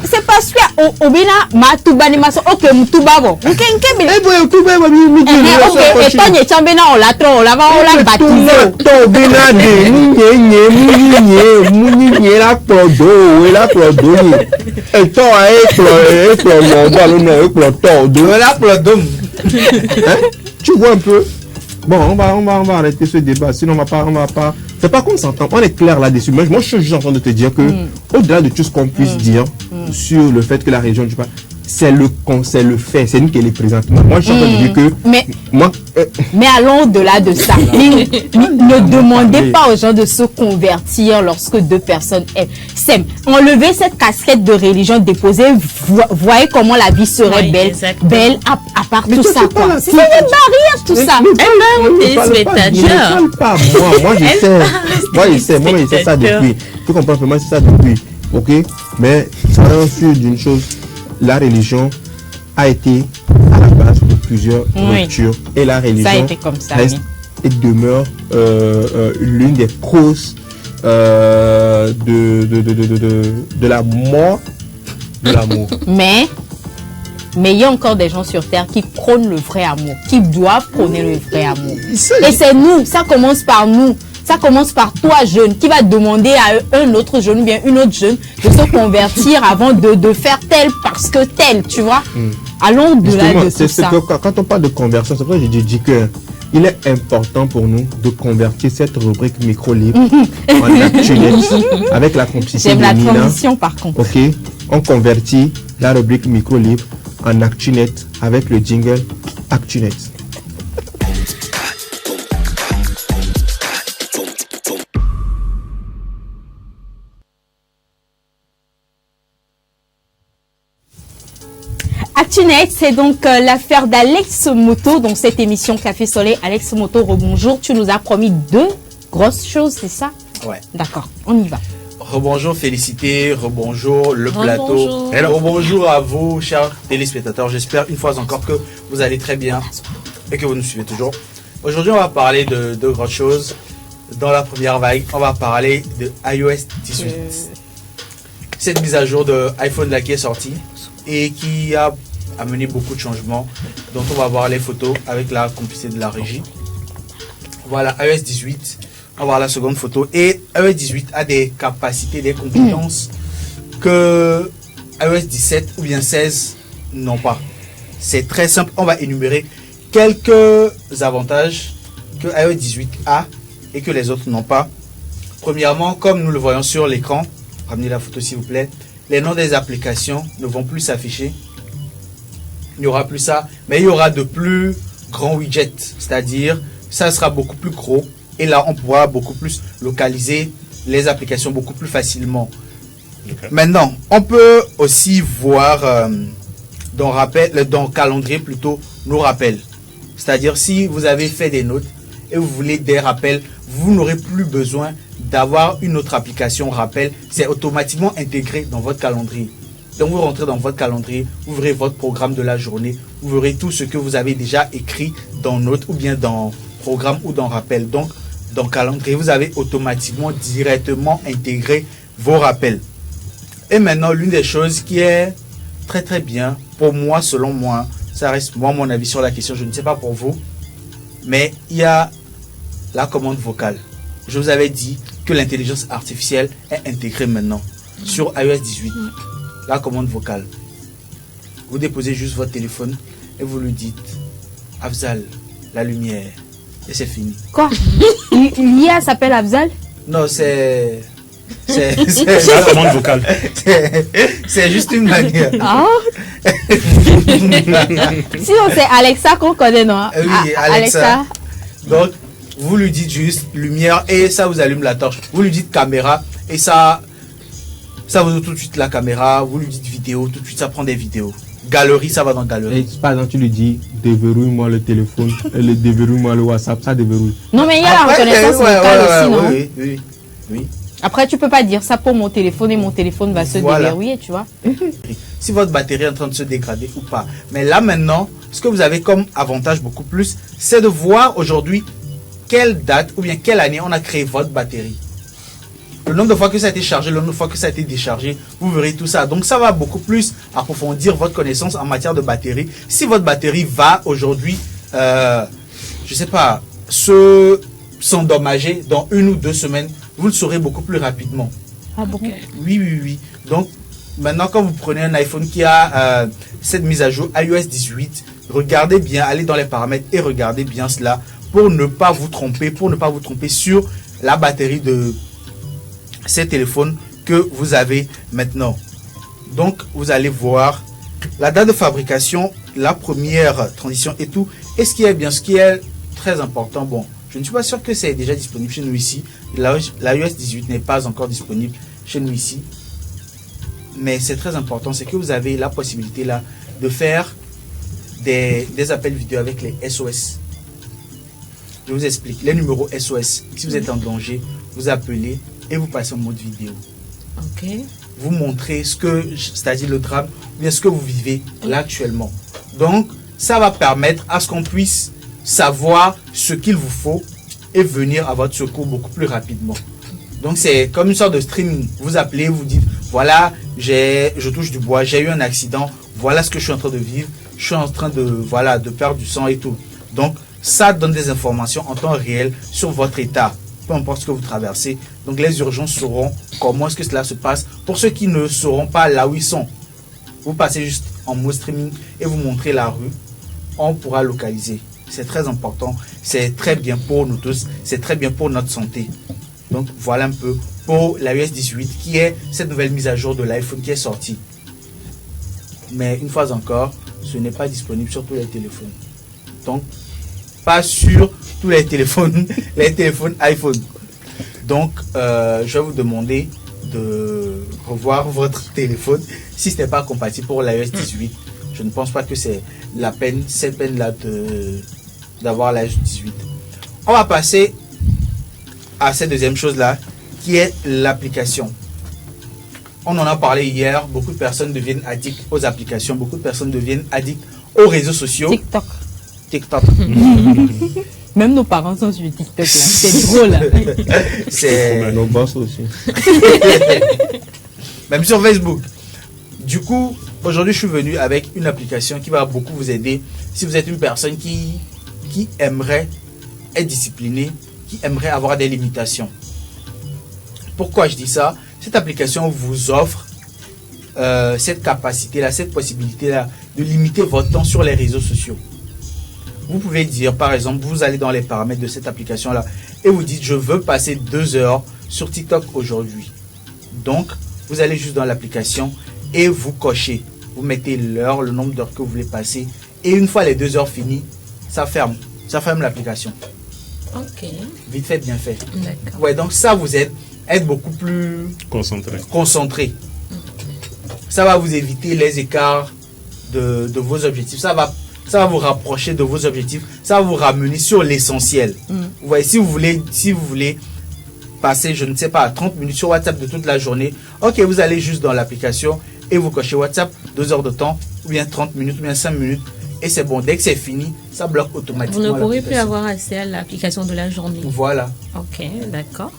c'est parce que obina ma tubani maso OK mutuba bo nke bi Tony Chambena on la baptisé.
Tobina de munye la prodo et la prodo. Et toi tu vois un peu. Bon, on va arrêter ce débat. Sinon on va pas. C'est pas qu'on s'entend. On est clair là-dessus. Moi, je suis juste en train de te dire que au-delà de tout ce qu'on puisse dire sur le fait que la région du pas, c'est le fait, c'est nous qui les présentons. Moi, je suis en train de dire que...
Mais allons au-delà de ça. Ne demandez pas aux gens de se convertir lorsque deux personnes s'aiment. Enlevez cette casquette de religion déposée, voyez comment la vie serait belle à part tout ça. C'est une barrière, tout ça.
Moi, je sais ça depuis. Tu comprends, moi, c'est ça depuis. Ok, mais ça rend sûr d'une chose, la religion a été à la base de plusieurs ruptures et la religion reste et demeure l'une des causes de la mort de l'amour.
Mais il y a encore des gens sur terre qui prônent le vrai amour, qui doivent prôner le vrai amour. Et c'est nous, ça commence par nous. Ça commence par toi, jeune, qui va demander à un autre jeune ou bien une autre jeune de se convertir avant de faire tel parce que tel, tu vois. Allons au-delà de tout ça.
Quand on parle de conversion, c'est vrai que je dis que il est important pour nous de convertir cette rubrique micro-libre en ActuNet avec la complicité de Nina.
J'aime la transition par contre.
Ok, on convertit la rubrique micro-libre en ActuNet avec le jingle ActuNet.
ActuNet, c'est donc l'affaire d'Alex Moto dans cette émission Café Soleil. Alex Moto, rebonjour. Tu nous as promis 2 grosses choses, c'est ça?
Ouais.
D'accord, on y va.
Rebonjour Félicité, rebonjour le plateau. Rebonjour à vous, chers téléspectateurs. J'espère une fois encore que vous allez très bien et que vous nous suivez toujours. Aujourd'hui, on va parler de 2 grosses choses. Dans la première vague, on va parler de iOS 18. Cette mise à jour de iPhone là qui est sortie et qui a amené beaucoup de changements, dont on va voir les photos avec la complicité de la régie. Voilà, iOS 18, on va voir la seconde photo. Et iOS 18 a des capacités, des compétences que iOS 17 ou bien 16 n'ont pas. C'est très simple, on va énumérer quelques avantages que iOS 18 a et que les autres n'ont pas. Premièrement, comme nous le voyons sur l'écran, ramenez la photo s'il vous plaît, les noms des applications ne vont plus s'afficher. Il n'y aura plus ça, mais il y aura de plus grands widgets, c'est-à-dire ça sera beaucoup plus gros et là on pourra beaucoup plus localiser les applications beaucoup plus facilement. Okay. Maintenant, on peut aussi voir dans calendrier plutôt nos rappels. C'est-à-dire si vous avez fait des notes et vous voulez des rappels, vous n'aurez plus besoin d'avoir une autre application rappel, c'est automatiquement intégré dans votre calendrier. Donc vous rentrez dans votre calendrier, vous verrez votre programme de la journée, vous verrez tout ce que vous avez déjà écrit dans Note ou bien dans programme ou dans rappel. Donc dans calendrier, vous avez automatiquement directement intégré vos rappels. Et maintenant, l'une des choses qui est très très bien pour moi, selon moi, ça reste moi mon avis sur la question, je ne sais pas pour vous, mais il y a la commande vocale. Je vous avais dit que l'intelligence artificielle est intégrée maintenant sur iOS 18. La commande vocale. Vous déposez juste votre téléphone et vous lui dites Afzal, la lumière. Et c'est fini.
Quoi? L'IA s'appelle Afzal?
Non, c'est
la commande vocale.
C'est juste une manière.
Oh. Sinon, c'est Alexa qu'on connaît, non?
Oui, Alexa. Donc, vous lui dites juste lumière et ça vous allume la torche. Vous lui dites caméra et ça vous ouvre tout de suite la caméra. Vous lui dites vidéo, tout de suite ça prend des vidéos. Galerie, ça va dans galerie.
Et par exemple, tu lui dis déverrouille-moi le téléphone, déverrouille-moi le WhatsApp, ça déverrouille.
Non, mais il y a la reconnaissance vocale aussi, non?
Oui.
Après, tu peux pas dire ça pour mon téléphone et mon téléphone va se déverrouiller, tu vois.
Si votre batterie est en train de se dégrader ou pas. Mais là maintenant, ce que vous avez comme avantage beaucoup plus, c'est de voir aujourd'hui quelle date ou bien quelle année on a créé votre batterie. Le nombre de fois que ça a été chargé, le nombre de fois que ça a été déchargé, vous verrez tout ça. Donc ça va beaucoup plus approfondir votre connaissance en matière de batterie. Si votre batterie va aujourd'hui, je sais pas, s'endommager dans 1 ou 2 semaines, vous le saurez beaucoup plus rapidement.
Ah bon?
Oui. Donc maintenant quand vous prenez un iPhone qui a cette mise à jour iOS 18, regardez bien, allez dans les paramètres et regardez bien cela pour ne pas vous tromper, sur la batterie de ces téléphones que vous avez maintenant. Donc vous allez voir la date de fabrication, la première transition et tout. Et ce qui est très important, bon, je ne suis pas sûr que c'est déjà disponible chez nous ici. L'iOS 18 n'est pas encore disponible chez nous ici. Mais c'est très important, c'est que vous avez la possibilité là de faire des appels vidéo avec les SOS. Je vous explique. Les numéros SOS, si vous êtes en danger, vous appelez et vous passez en mode vidéo.
Ok.
Vous montrez c'est-à-dire le drame, ou bien ce que vous vivez là actuellement. Donc, ça va permettre à ce qu'on puisse savoir ce qu'il vous faut et venir à votre secours beaucoup plus rapidement. Donc, c'est comme une sorte de streaming. Vous appelez, vous dites, voilà, je touche du bois, j'ai eu un accident, voilà ce que je suis en train de vivre, je suis en train de perdre du sang et tout. Donc, ça donne des informations en temps réel sur votre état, peu importe ce que vous traversez. Donc, les urgences sauront comment est-ce que cela se passe. Pour ceux qui ne sauront pas là où ils sont, vous passez juste en mode streaming et vous montrez la rue, on pourra localiser. C'est très important, c'est très bien pour nous tous, c'est très bien pour notre santé. Donc, voilà un peu pour l'iOS 18 qui est cette nouvelle mise à jour de l'iPhone qui est sortie. Mais une fois encore, ce n'est pas disponible sur tous les téléphones. Donc, pas sur tous les téléphones iPhone. Donc, je vais vous demander de revoir votre téléphone si ce n'est pas compatible pour l'iOS 18. Je ne pense pas que c'est cette peine-là d'avoir l'iOS 18. On va passer à cette deuxième chose-là, qui est l'application. On en a parlé hier, beaucoup de personnes deviennent addictes aux applications, beaucoup de personnes deviennent addictes aux réseaux sociaux. TikTok.
Même nos parents sont sur TikTok là. C'est drôle.
C'est
nos boss aussi.
Même sur Facebook. Du coup, aujourd'hui, je suis venu avec une application qui va beaucoup vous aider si vous êtes une personne qui aimerait être disciplinée, qui aimerait avoir des limitations. Pourquoi je dis ça? Cette application vous offre cette capacité-là, cette possibilité-là de limiter votre temps sur les réseaux sociaux. Vous pouvez dire, par exemple, vous allez dans les paramètres de cette application-là et vous dites, je veux passer 2 heures sur TikTok aujourd'hui. Donc, vous allez juste dans l'application et vous cochez. Vous mettez l'heure, le nombre d'heures que vous voulez passer. Et une fois les 2 heures finies, ça ferme. Ça ferme l'application.
Ok.
Vite fait, bien fait.
D'accord.
Ouais, donc ça vous aide à être beaucoup plus concentré. Ça va vous éviter les écarts de vos objectifs. Ça va vous rapprocher de vos objectifs. Ça va vous ramener sur l'essentiel. Vous voyez, si vous voulez passer, je ne sais pas, 30 minutes sur WhatsApp de toute la journée, ok, vous allez juste dans l'application et vous cochez WhatsApp, 2 heures de temps, ou bien 30 minutes, ou bien 5 minutes, et c'est bon. Dès que c'est fini, ça bloque automatiquement.
Vous ne pourrez plus avoir accès à l'application de la journée.
Voilà.
Ok, d'accord.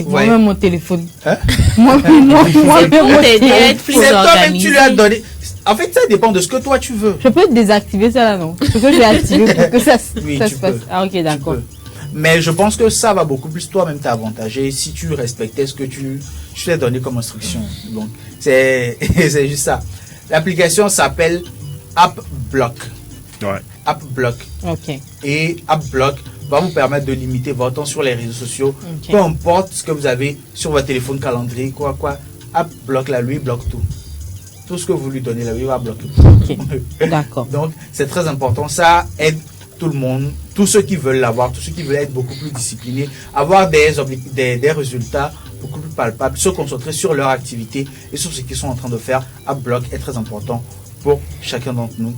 Moi-même mon téléphone.
Hein?
Moi-même mon
téléphone.
C'est toi-même, tu lui as donné. En fait, ça dépend de ce que toi tu veux.
Je peux désactiver ça là, non? Je peux l'activer pour que ça se passe. Ah ok, d'accord.
Mais je pense que ça va beaucoup plus toi-même t'avantager si tu respectais ce que tu t'es donné comme instruction. Donc, c'est juste ça. L'application s'appelle AppBlock.
Ouais.
AppBlock.
Ok.
Et AppBlock va vous permettre de limiter votre temps sur les réseaux sociaux.
Okay.
Peu importe ce que vous avez sur votre téléphone, calendrier, quoi. AppBlock, là, lui, bloque tout. Tout ce que vous lui donnez, là, lui, va bloquer.
Ok. D'accord.
Donc, c'est très important. Ça aide tout le monde, tous ceux qui veulent l'avoir, tous ceux qui veulent être beaucoup plus disciplinés, avoir des résultats beaucoup plus palpables, se concentrer sur leur activité et sur ce qu'ils sont en train de faire. AppBlock est très important pour chacun d'entre nous.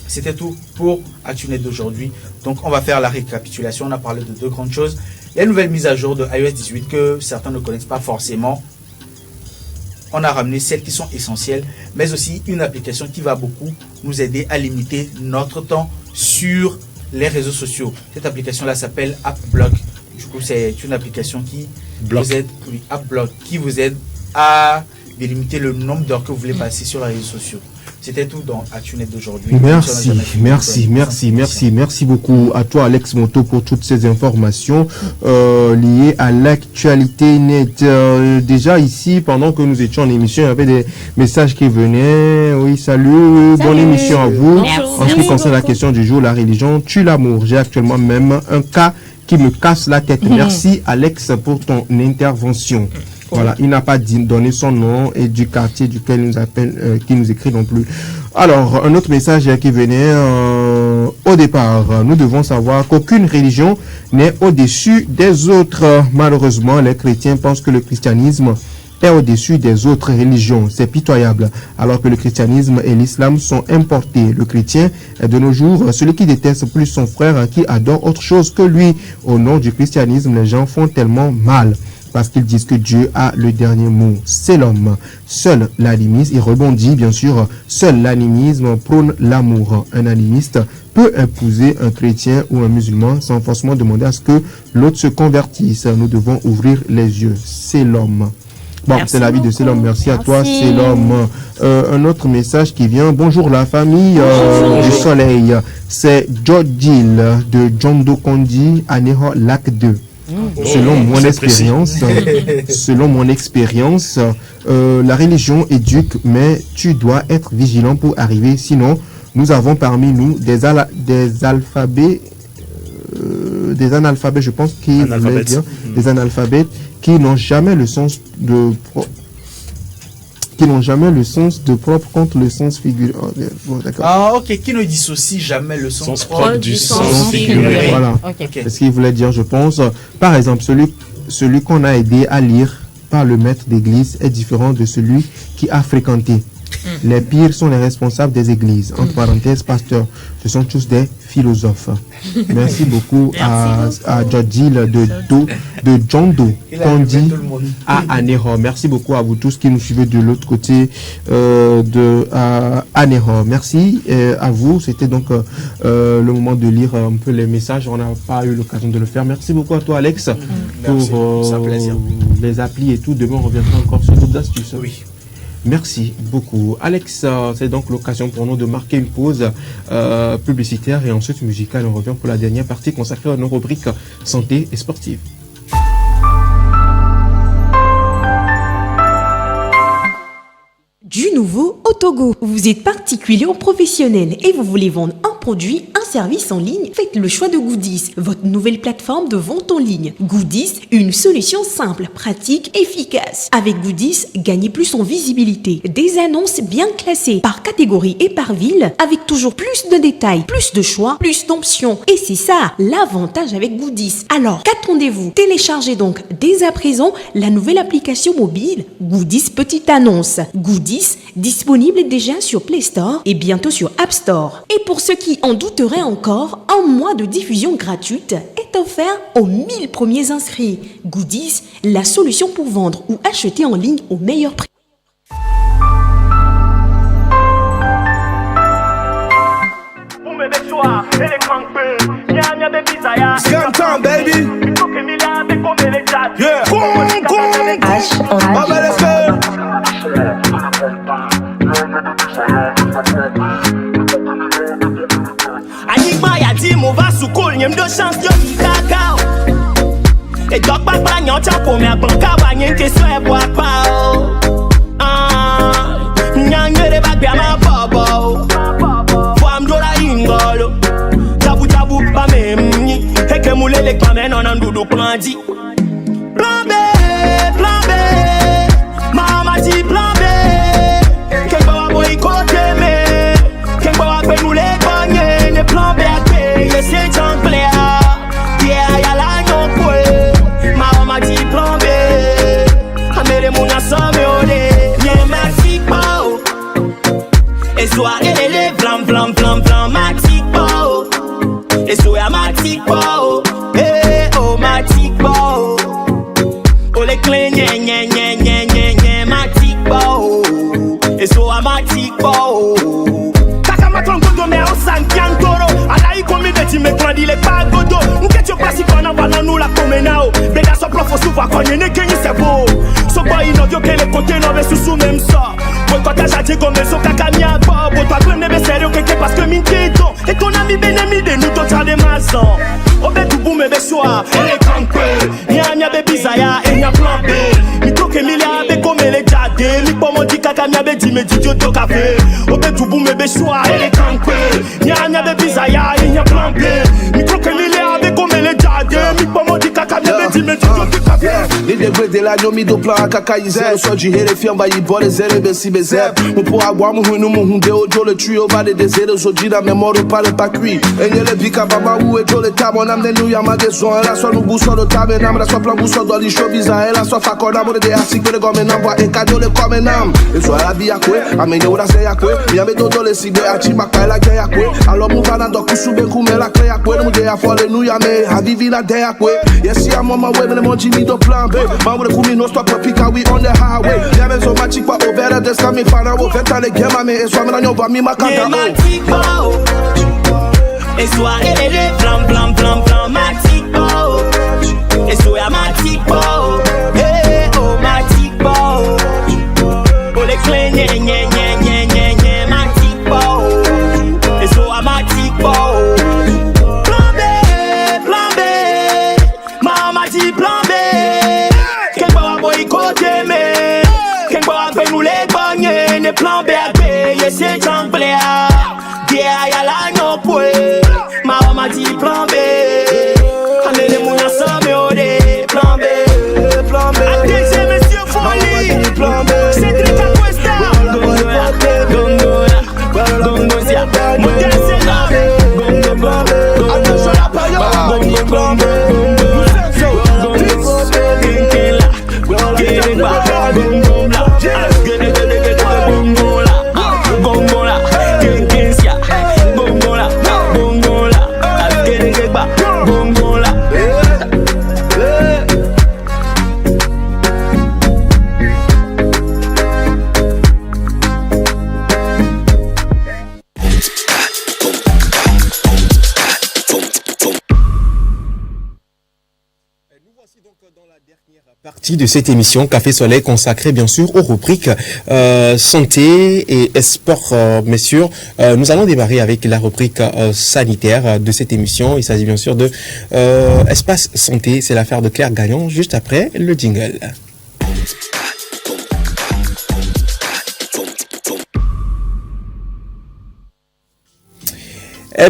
C'était tout pour ActuNet d'aujourd'hui. Donc, on va faire la récapitulation. On a parlé de 2 grandes choses. Les nouvelles mises à jour de iOS 18 que certains ne connaissent pas forcément. On a ramené celles qui sont essentielles, mais aussi une application qui va beaucoup nous aider à limiter notre temps sur les réseaux sociaux. Cette application-là s'appelle AppBlock. Du coup, c'est une application qui vous aide, AppBlock, qui vous aide à délimiter le nombre d'heures que vous voulez passer sur les réseaux sociaux. C'était tout dans ActuNet d'aujourd'hui.
Merci beaucoup à toi, Alex Moto, pour toutes ces informations liées à l'actualité net. Déjà ici, pendant que nous étions en émission, il y avait des messages qui venaient. Oui, salut. Bonne émission à vous.
Bonjour.
En ce qui concerne la question du jour, la religion tue l'amour. J'ai actuellement même un cas qui me casse la tête. Merci, Alex, pour ton intervention. Voilà, il n'a pas donné son nom et du quartier duquel il nous appelle, qui nous écrit non plus. Alors, un autre message qui venait au départ. Nous devons savoir qu'aucune religion n'est au-dessus des autres. Malheureusement, les chrétiens pensent que le christianisme est au-dessus des autres religions. C'est pitoyable. Alors que le christianisme et l'islam sont importés. Le chrétien est de nos jours celui qui déteste plus son frère, qui adore autre chose que lui. Au nom du christianisme, les gens font tellement mal parce qu'ils disent que Dieu a le dernier mot. C'est l'homme. Seul l'animisme, il rebondit bien sûr, seul l'animisme prône l'amour. Un animiste peut épouser un chrétien ou un musulman sans forcément demander à ce que l'autre se convertisse. Nous devons ouvrir les yeux. C'est l'homme. Bon, c'est l'avis de Célom. Merci à toi, Célom. Un autre message qui vient. Bonjour la famille du soleil. C'est Jodil de Jondo Kondi, Aneho Lac 2. Selon mon expérience, la religion éduque, mais tu dois être vigilant pour arriver. Sinon, nous avons parmi nous des analphabètes, je pense qu'ils voulaient dire, des analphabètes qui n'ont jamais le sens de propre contre le sens figuré. Bon, d'accord.
Ah, ok, qui ne dissocie jamais le sens propre
du sens figuré.
Voilà.
Okay.
C'est ce qu'il voulait dire, je pense. Par exemple, celui qu'on a aidé à lire par le maître d'église est différent de celui qui a fréquenté. Les pires sont les responsables des églises. Entre parenthèses, pasteurs. Ce sont tous des philosophes. Merci beaucoup à Jodil de Jondo Kondi à Aneho. Merci beaucoup à vous tous qui nous suivez de l'autre côté de Aneho. Merci à vous. C'était donc le moment de lire un peu les messages. On n'a pas eu l'occasion de le faire. Merci beaucoup à toi, Alex, pour les applis et tout. Demain, on reviendra encore sur d'autres astuces.
Oui.
Merci beaucoup. Alex, c'est donc l'occasion pour nous de marquer une pause publicitaire et ensuite musicale. On revient pour la dernière partie consacrée à nos rubriques santé et sportive.
Du nouveau au Togo. Vous êtes particulier ou professionnel et vous voulez vendre un produit, un service en ligne? Faites le choix de Goodies, votre nouvelle plateforme de vente en ligne. Goodies, une solution simple, pratique, efficace. Avec Goodies, gagnez plus en visibilité. Des annonces bien classées par catégorie et par ville, avec toujours plus de détails, plus de choix, plus d'options. Et c'est ça, l'avantage avec Goodies. Alors, qu'attendez-vous? Téléchargez donc dès à présent la nouvelle application mobile Goodies Petite Annonce. Goodies, disponible déjà sur Play Store et bientôt sur App Store. Et pour ceux qui en douteraient encore, un mois de diffusion gratuite est offert aux 1000 premiers inscrits. Goodies, la solution pour vendre ou acheter en ligne au meilleur prix.
Scanton, baby. Yeah.
Anigma ya di mo va sou kol nyem de chance yo ki kakao. E dok bak ba nyon chan pou me akban ka ba nyen ke so e bwa pa o. Nyan yere bak bia ma bobo. Fwa mdo la ingolo. Jabu jabu ba me mni. Heke moule lek pa men nan doudou plan di. Plan B, plan B. Mama di plan B. Ken ba boy kote me. Ken ba pe nou le banye. Ne plan B ake, ye se chan plea. Yeah, ya la nyon kwe. Mama di plan B. Amere muna some ode. Nye matik pa o. E so a elele vlam vlam vlam vlam matik pa o. E so a matik pa o. Eh oh matik pa o. O le klen nye nye nye nye nye nye matik pa o. E so a matik pa o. Kaka matron godo me o san kian toro. Ala I komi de ti me klandi le pa godo. Nke tio pasi kona wana nou la kome na o. Beda so profo suva konye ne genyi se bo. So boy no dio ke le kote no be susu mem sa. Boy kota jati gome so kaka mi a bo. Boy to akwem ne be serio keke paske min te don. E ton ami benemi de nou to tra de mazan. Obe tu bou me be soa. Ele kankwe. Nya nya be bizaya e nya plan B. Mi toke mi le abe kome le jade. Mi pomo di kaka mi abe di me di dio to kafe. Obe tu bou me be soa. Ele kankwe. Nya nya be bizaya e nya plan B. Mi toke mi le abe kome le jade. Mi pomo di kaka mi abe di me di dio to kafe.
Me degradei lá, eu me dupla a cacaizé. Eu sou de rerefiam, vai embora, zero, besi, bezé. Mo água, mo ruim, no mo deu, jole trio, vale desejo, eu sou de na memória, para pra cri. Ele pica, babaú, e jole tá, mon âme, nu, yama, deson. Ela só no buço, do tá, menam, ela só plan buço, do lixo, bizarra. Ela só facorda, mo de assim, que ele come, não, vai, encadou, ele come, não. Eu sou a bia, a minha ora, sei a coe. Minha medo, dole, se deu, a tima, cai, ela ganha, coe. Alô, mo vai na docu, sube, come, ela creia, coe. Não mudei a folha, nu, yame, a vivi na deia, coe. E esse amor, my way, me monte, me do plan, babe. My way, come, no stop, pica, we on the highway. Yeah, me so much, for over, this coming, find out, better, they get my man, it's why me on your bami, my kaka,
et soit elle plan plan plan plan matic po et soit matic po eh oh matic po pour les clés nye nye nye nye nye nye matic po et soit matic po plan B maman dit plan B qu'un bois boycotter mais qu'un bois fait nous les bagner ne plan B à payer c'est champlé yeah ya la no pue mama dit plan B amène mon ensemble au dé plan B attention monsieur Folie plan B c'est très ta cuesta gongo sia modeste la gongo attention la paille gongo plan B
Partie de cette émission Café Soleil consacrée bien sûr aux rubriques santé et sport, messieurs. Nous allons démarrer avec la rubrique sanitaire de cette émission. Il s'agit bien sûr de Espace Santé. C'est l'affaire de Claire Gagnon juste après le jingle.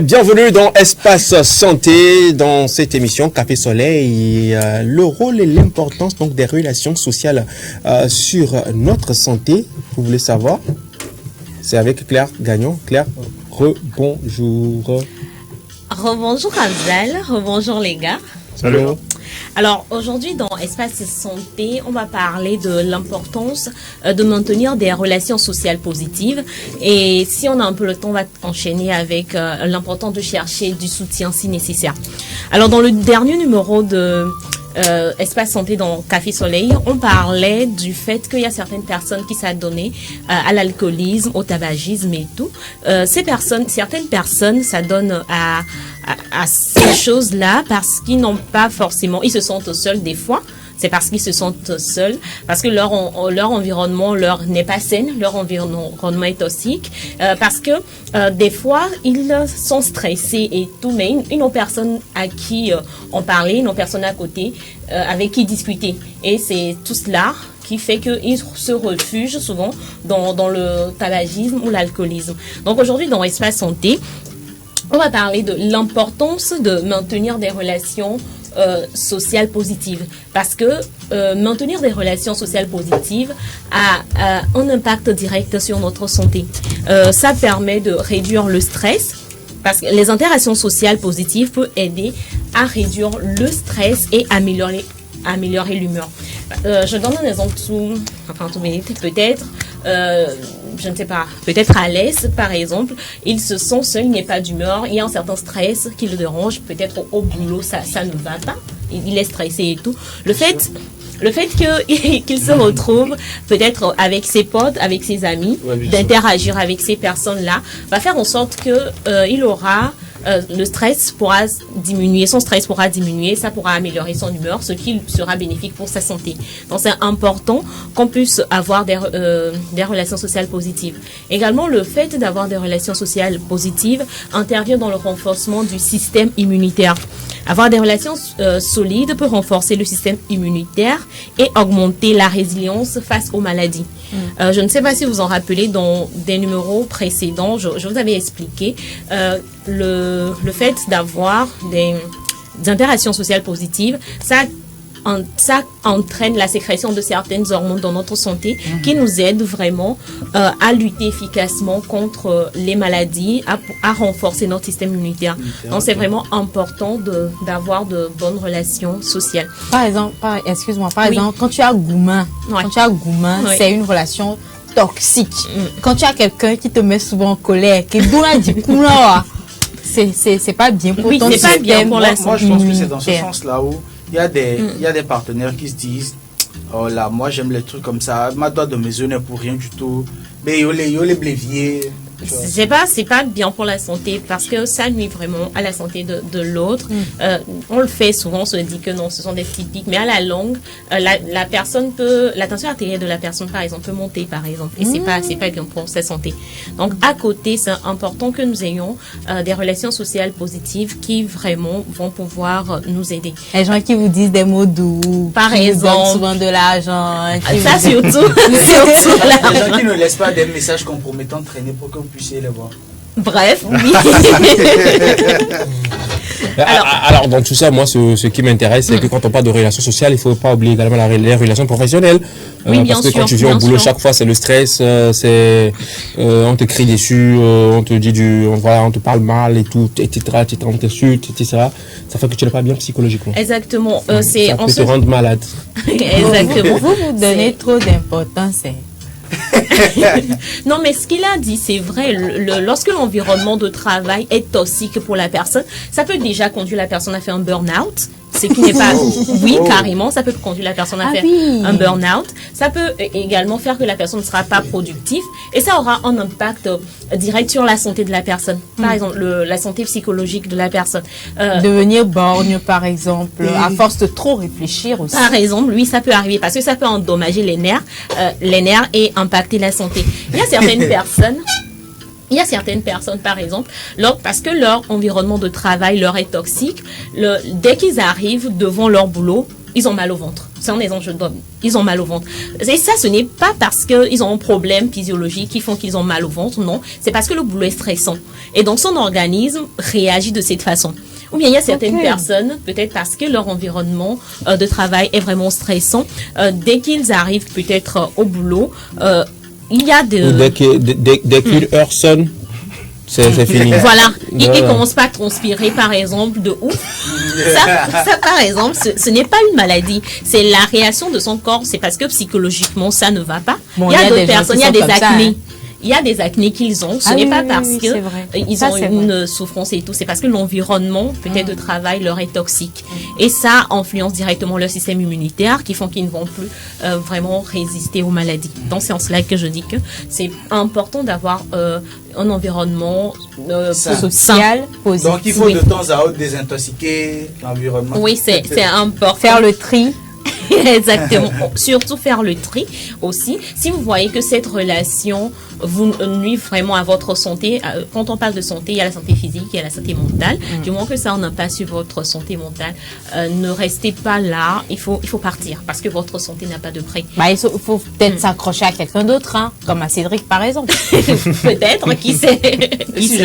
Bienvenue dans Espace Santé, dans cette émission Café Soleil, le rôle et l'importance donc des relations sociales sur notre santé. Vous voulez savoir? C'est avec Claire Gagnon. Claire, rebonjour.
Rebonjour Abdel, rebonjour les gars.
Salut.
Alors aujourd'hui dans Espace Santé, on va parler de l'importance de maintenir des relations sociales positives. Et si on a un peu le temps, on va enchaîner avec l'importance de chercher du soutien si nécessaire. Alors dans le dernier numéro de Espace Santé dans Café Soleil, on parlait du fait qu'il y a certaines personnes qui s'adonnent à l'alcoolisme, au tabagisme et tout. Certaines personnes s'adonnent à ces choses-là parce qu'ils n'ont pas forcément, ils se sentent seuls des fois. C'est parce qu'ils se sentent seuls, parce que leur environnement n'est pas sain, leur environnement est toxique, parce que des fois ils sont stressés et tout, mais ils n'ont personne à qui en parler, ils n'ont personne à côté avec qui discuter. Et c'est tout cela qui fait qu'ils se refugent souvent dans le tabagisme ou l'alcoolisme. Donc aujourd'hui dans Espace Santé, on va parler de l'importance de maintenir des relations sociales positives, parce que maintenir des relations sociales positives a un impact direct sur notre santé. Ça permet de réduire le stress, parce que les interactions sociales positives peuvent aider à réduire le stress et améliorer l'humeur. Je donne un exemple tout minute, peut-être. Je ne sais pas, peut-être à l'aise, par exemple, il se sent seul, il n'est pas d'humeur, il y a un certain stress qui le dérange, peut-être au boulot, ça ne va pas, il est stressé et tout. Le fait qu'il se retrouve peut-être avec ses potes, avec ses amis, d'interagir avec ces personnes-là, va faire en sorte que il aura le stress pourra diminuer, son stress pourra diminuer, ça pourra améliorer son humeur, ce qui sera bénéfique pour sa santé. Donc c'est important qu'on puisse avoir des relations sociales positives. Également, le fait d'avoir des relations sociales positives intervient dans le renforcement du système immunitaire. Avoir des relations solides peut renforcer le système immunitaire et augmenter la résilience face aux maladies. Je ne sais pas si vous en rappelez, dans des numéros précédents, je vous avais expliqué le fait d'avoir des interactions sociales positives, ça ça entraîne la sécrétion de certaines hormones dans notre santé qui nous aident vraiment à lutter efficacement contre les maladies, à renforcer notre système immunitaire. Donc c'est vraiment important d'avoir de bonnes relations sociales.
Par exemple, quand tu as gourmand, c'est une relation toxique. Quand tu as quelqu'un qui te met souvent en colère, qui c'est pas bien pour ton
système. Pas bien pour la santé.
Moi, je pense que c'est dans ce sens-là où il y a des partenaires qui se disent, oh là, moi j'aime les trucs comme ça, ma doigt de mes yeux n'est pour rien du tout, mais yo les bléviers.
C'est pas bien pour la santé parce que ça nuit vraiment à la santé de l'autre. On le fait souvent, on se dit que non, ce sont des petits pics, mais à la longue, la personne la tension artérielle de la personne, par exemple, peut monter, par exemple, et c'est pas bien pour sa santé. Donc, à côté, c'est important que nous ayons des relations sociales positives qui vraiment vont pouvoir nous aider.
Les gens qui vous disent des mots doux,
par exemple,
souvent de l'argent,
ça surtout
les gens qui ne laissent pas des messages compromettants traîner pour que vous puissiez les voir.
Bref, oui.
Alors, dans tout ça, moi, ce qui m'intéresse, c'est que quand on parle de relations sociales, il ne faut pas oublier également les relations professionnelles. Parce que quand tu viens au boulot, chaque fois, c'est le stress, on te crie dessus, on te dit on te parle mal et tout, etc., on t'insulte, etc. Ça fait que tu n'es pas bien psychologiquement.
Exactement.
Ça peut te rendre malade.
Exactement.
Vous donnez trop d'importance.
Non, mais ce qu'il a dit, c'est vrai. Lorsque l'environnement de travail est toxique pour la personne, ça peut déjà conduire la personne à faire un burn-out. C'est qui n'est pas... Oui, carrément, ça peut conduire la personne à faire un burn-out. Ça peut également faire que la personne ne sera pas productive et ça aura un impact direct sur la santé de la personne. Par exemple, la santé psychologique de la personne.
Devenir borgne, par exemple, à force de trop réfléchir aussi.
Par exemple, oui, ça peut arriver parce que ça peut endommager les nerfs et impacter la santé. Il y a certaines personnes, par exemple, parce que leur environnement de travail leur est toxique, dès qu'ils arrivent devant leur boulot, ils ont mal au ventre. C'est un exemple, ils ont mal au ventre. Et ça, ce n'est pas parce qu'ils ont un problème physiologique qui font qu'ils ont mal au ventre, non. C'est parce que le boulot est stressant. Et donc, son organisme réagit de cette façon. Ou bien il y a certaines personnes, peut-être parce que leur environnement de travail est vraiment stressant, dès qu'ils arrivent peut-être au boulot, il y a
dès qu'une heure sonne, c'est fini.
Voilà, il commence pas à transpirer, par exemple, de ouf. Ça par exemple, ce n'est pas une maladie. C'est la réaction de son corps. C'est parce que psychologiquement, ça ne va pas.
Bon,
il y a d'autres personnes, il y a des acnés. Il y a des acnés qu'ils ont. Ce n'est pas parce que ils ont une souffrance et tout. C'est parce que l'environnement, peut-être de travail, leur est toxique. Et ça influence directement leur système immunitaire qui font qu'ils ne vont plus vraiment résister aux maladies. Donc, c'est en cela que je dis que c'est important d'avoir un environnement
social, positif.
Donc, il faut de temps à autre désintoxiquer l'environnement.
Oui, c'est important.
Faire le tri.
Exactement. Surtout faire le tri aussi. Si vous voyez que cette relation vous nuit vraiment à votre santé, quand on parle de santé, il y a la santé physique, il y a la santé mentale. Du moment que ça n'a pas sur votre santé mentale, ne restez pas là. Il faut partir parce que votre santé n'a pas de prix.
Il faut peut-être s'accrocher à quelqu'un d'autre, comme à Cédric par exemple.
Peut-être, qui sait.
Si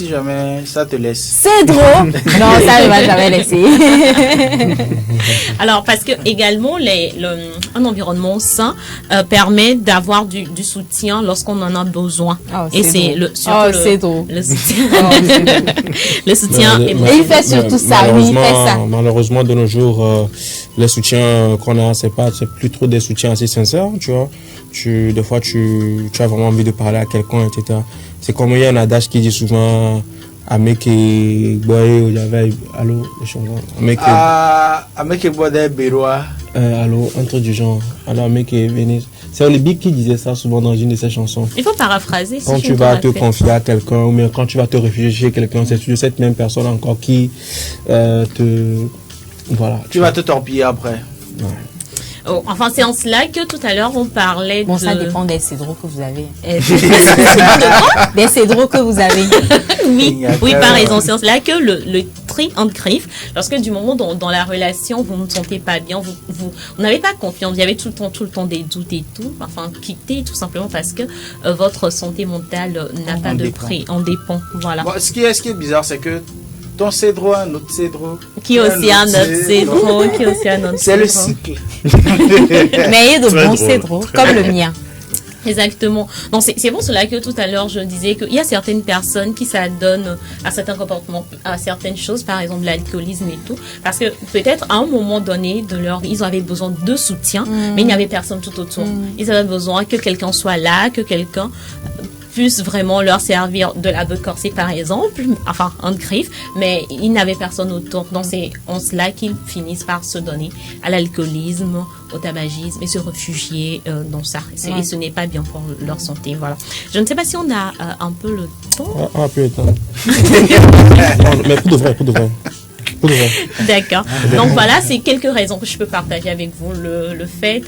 jamais ça te laisse.
C'est drôle. Non, ça ne va jamais laisser.
Alors, parce que également, un environnement sain permet d'avoir du soutien lorsqu'on en a besoin. Et c'est
c'est drôle.
Le soutien. Le soutien.
Et il fait surtout ça.
Malheureusement, de nos jours, les soutiens qu'on a, c'est plus trop des soutiens assez sincères, tu vois. Des fois, tu as vraiment envie de parler à quelqu'un, etc. C'est comme il y a un adage qui dit souvent... Ameke boye j'avais allô le chanson
Ameke boye beroa
allô un truc du genre alors Ameke Venise c'est Olivier qui disait ça souvent dans une de ses chansons.
Il faut paraphraser
quand tu vas te confier à quelqu'un ou bien quand tu vas te réfugier chez quelqu'un, c'est cette même personne encore qui
tu vas te torpiller après.
Enfin, c'est en cela que tout à l'heure on parlait
ça dépend des cédros que vous avez. Des cédros que vous avez.
Oui, par exemple, c'est en cela que le tri entre griffes, lorsque du moment dans la relation vous ne vous sentez pas bien, vous n'avez pas confiance, vous avez tout le temps des doutes et tout, enfin quittez tout simplement parce que votre santé mentale n'a pas de prix, on dépend. Voilà.
Bon, ce qui est bizarre, c'est que Ton cédro, un autre cédro.
Qui aussi a notre cédro, qui aussi a notre
C'est le
cédro.
cycle.
Mais il y a de
Très
bons
drôle.
cédros, comme le mien.
Exactement. Donc c'est pour cela que tout à l'heure je disais qu'il y a certaines personnes qui s'adonnent à certains comportements, à certaines choses, par exemple l'alcoolisme et tout, parce que peut-être à un moment donné de leur vie, ils avaient besoin de soutien, mais il n'y avait personne tout autour. Ils avaient besoin que quelqu'un soit là, que quelqu'un puisse vraiment leur servir de la beuh corsée par exemple, enfin un griffe, mais ils n'avaient personne autour. Donc c'est en cela qu'ils finissent par se donner à l'alcoolisme, au tabagisme et se réfugier dans ça. Et ce n'est pas bien pour leur santé. Voilà. Je ne sais pas si on a un peu le temps.
On a plus le temps. Mais pour de vrai.
D'accord. Donc voilà, c'est quelques raisons que je peux partager avec vous. Le fait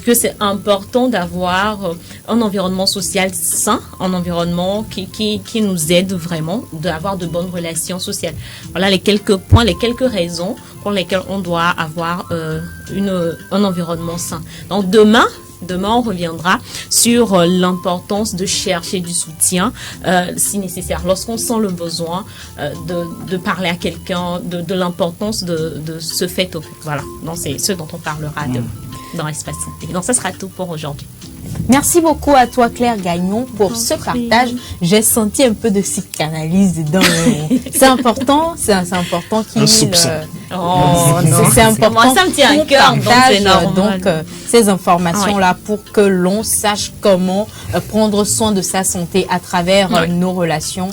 que c'est important d'avoir un environnement social sain, un environnement qui nous aide vraiment, d'avoir de bonnes relations sociales. Voilà les quelques points, les quelques raisons pour lesquelles on doit avoir un environnement sain. Donc demain, on reviendra sur l'importance de chercher du soutien si nécessaire. Lorsqu'on sent le besoin de parler à quelqu'un, de l'importance de ce fait au fait. Voilà, donc c'est ce dont on parlera dans l'espace santé. Donc ça sera tout pour aujourd'hui.
Merci beaucoup à toi Claire Gagnon pour ce partage. J'ai senti un peu de psychanalyse dedans. C'est important qu'il c'est important.
Moi, ça me tient à cœur, donc c'est normal.
Donc ces informations là pour que l'on sache comment prendre soin de sa santé à travers nos relations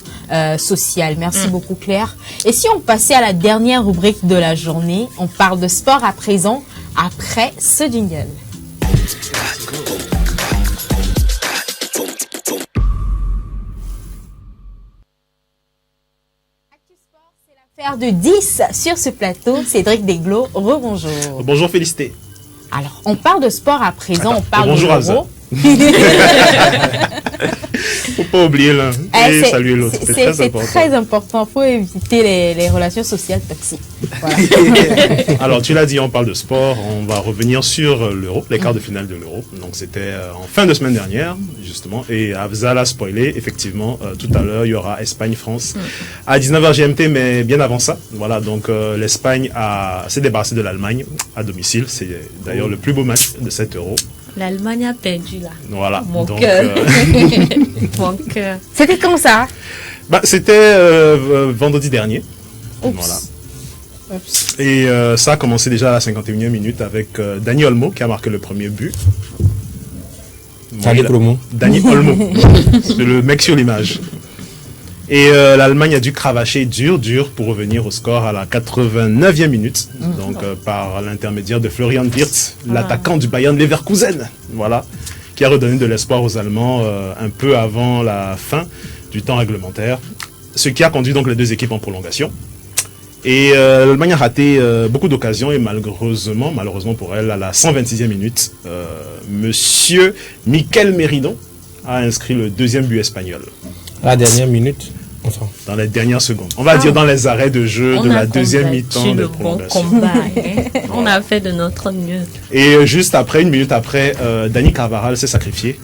sociales. Merci beaucoup Claire. Et si on passait à la dernière rubrique de la journée, on parle de sport à présent après ce jingle. Faire de 10 sur ce plateau, Cédric Deglo, rebonjour.
Bonjour Félicité.
Alors, on parle de sport à présent, on parle
bonjour
de l'Euro.
Faut pas oublier l'un et saluer l'autre.
C'est très important. Faut éviter les relations sociales toxiques. Voilà.
Alors, tu l'as dit, on parle de sport. On va revenir sur l'Euro, les quarts de finale de l'Euro. Donc, c'était en fin de semaine dernière, justement. Et Afza l'a spoilé. Effectivement, tout à l'heure, il y aura Espagne-France à 19h GMT, mais bien avant ça. Voilà, donc l'Espagne s'est débarrassée de l'Allemagne à domicile. C'est d'ailleurs le plus beau match de cet Euro.
L'Allemagne a perdu là.
Voilà.
Mon
donc,
cœur. Mon cœur.
C'était quand ça?
C'était vendredi dernier.
Oups.
Voilà. Oups. Et ça a commencé déjà à la 51e minute avec Dani Olmo qui a marqué le premier but. Dani Olmo. C'est le mec sur l'image. Et l'Allemagne a dû cravacher dur pour revenir au score à la 89e minute. Donc par l'intermédiaire de Florian Wirtz, l'attaquant du Bayern Leverkusen. Voilà. Qui a redonné de l'espoir aux Allemands un peu avant la fin du temps réglementaire. Ce qui a conduit donc les deux équipes en prolongation. Et l'Allemagne a raté beaucoup d'occasions et malheureusement pour elle, à la 126e minute, monsieur Mikel Merino a inscrit le deuxième but espagnol.
La dernière minute. Enfin.
Dans les dernières secondes. On va dire dans les arrêts de jeu de la deuxième mi-temps de prolongation.
Bon combat, hein. On a fait de notre mieux.
Et juste après, une minute après, Dani Carvajal s'est sacrifié.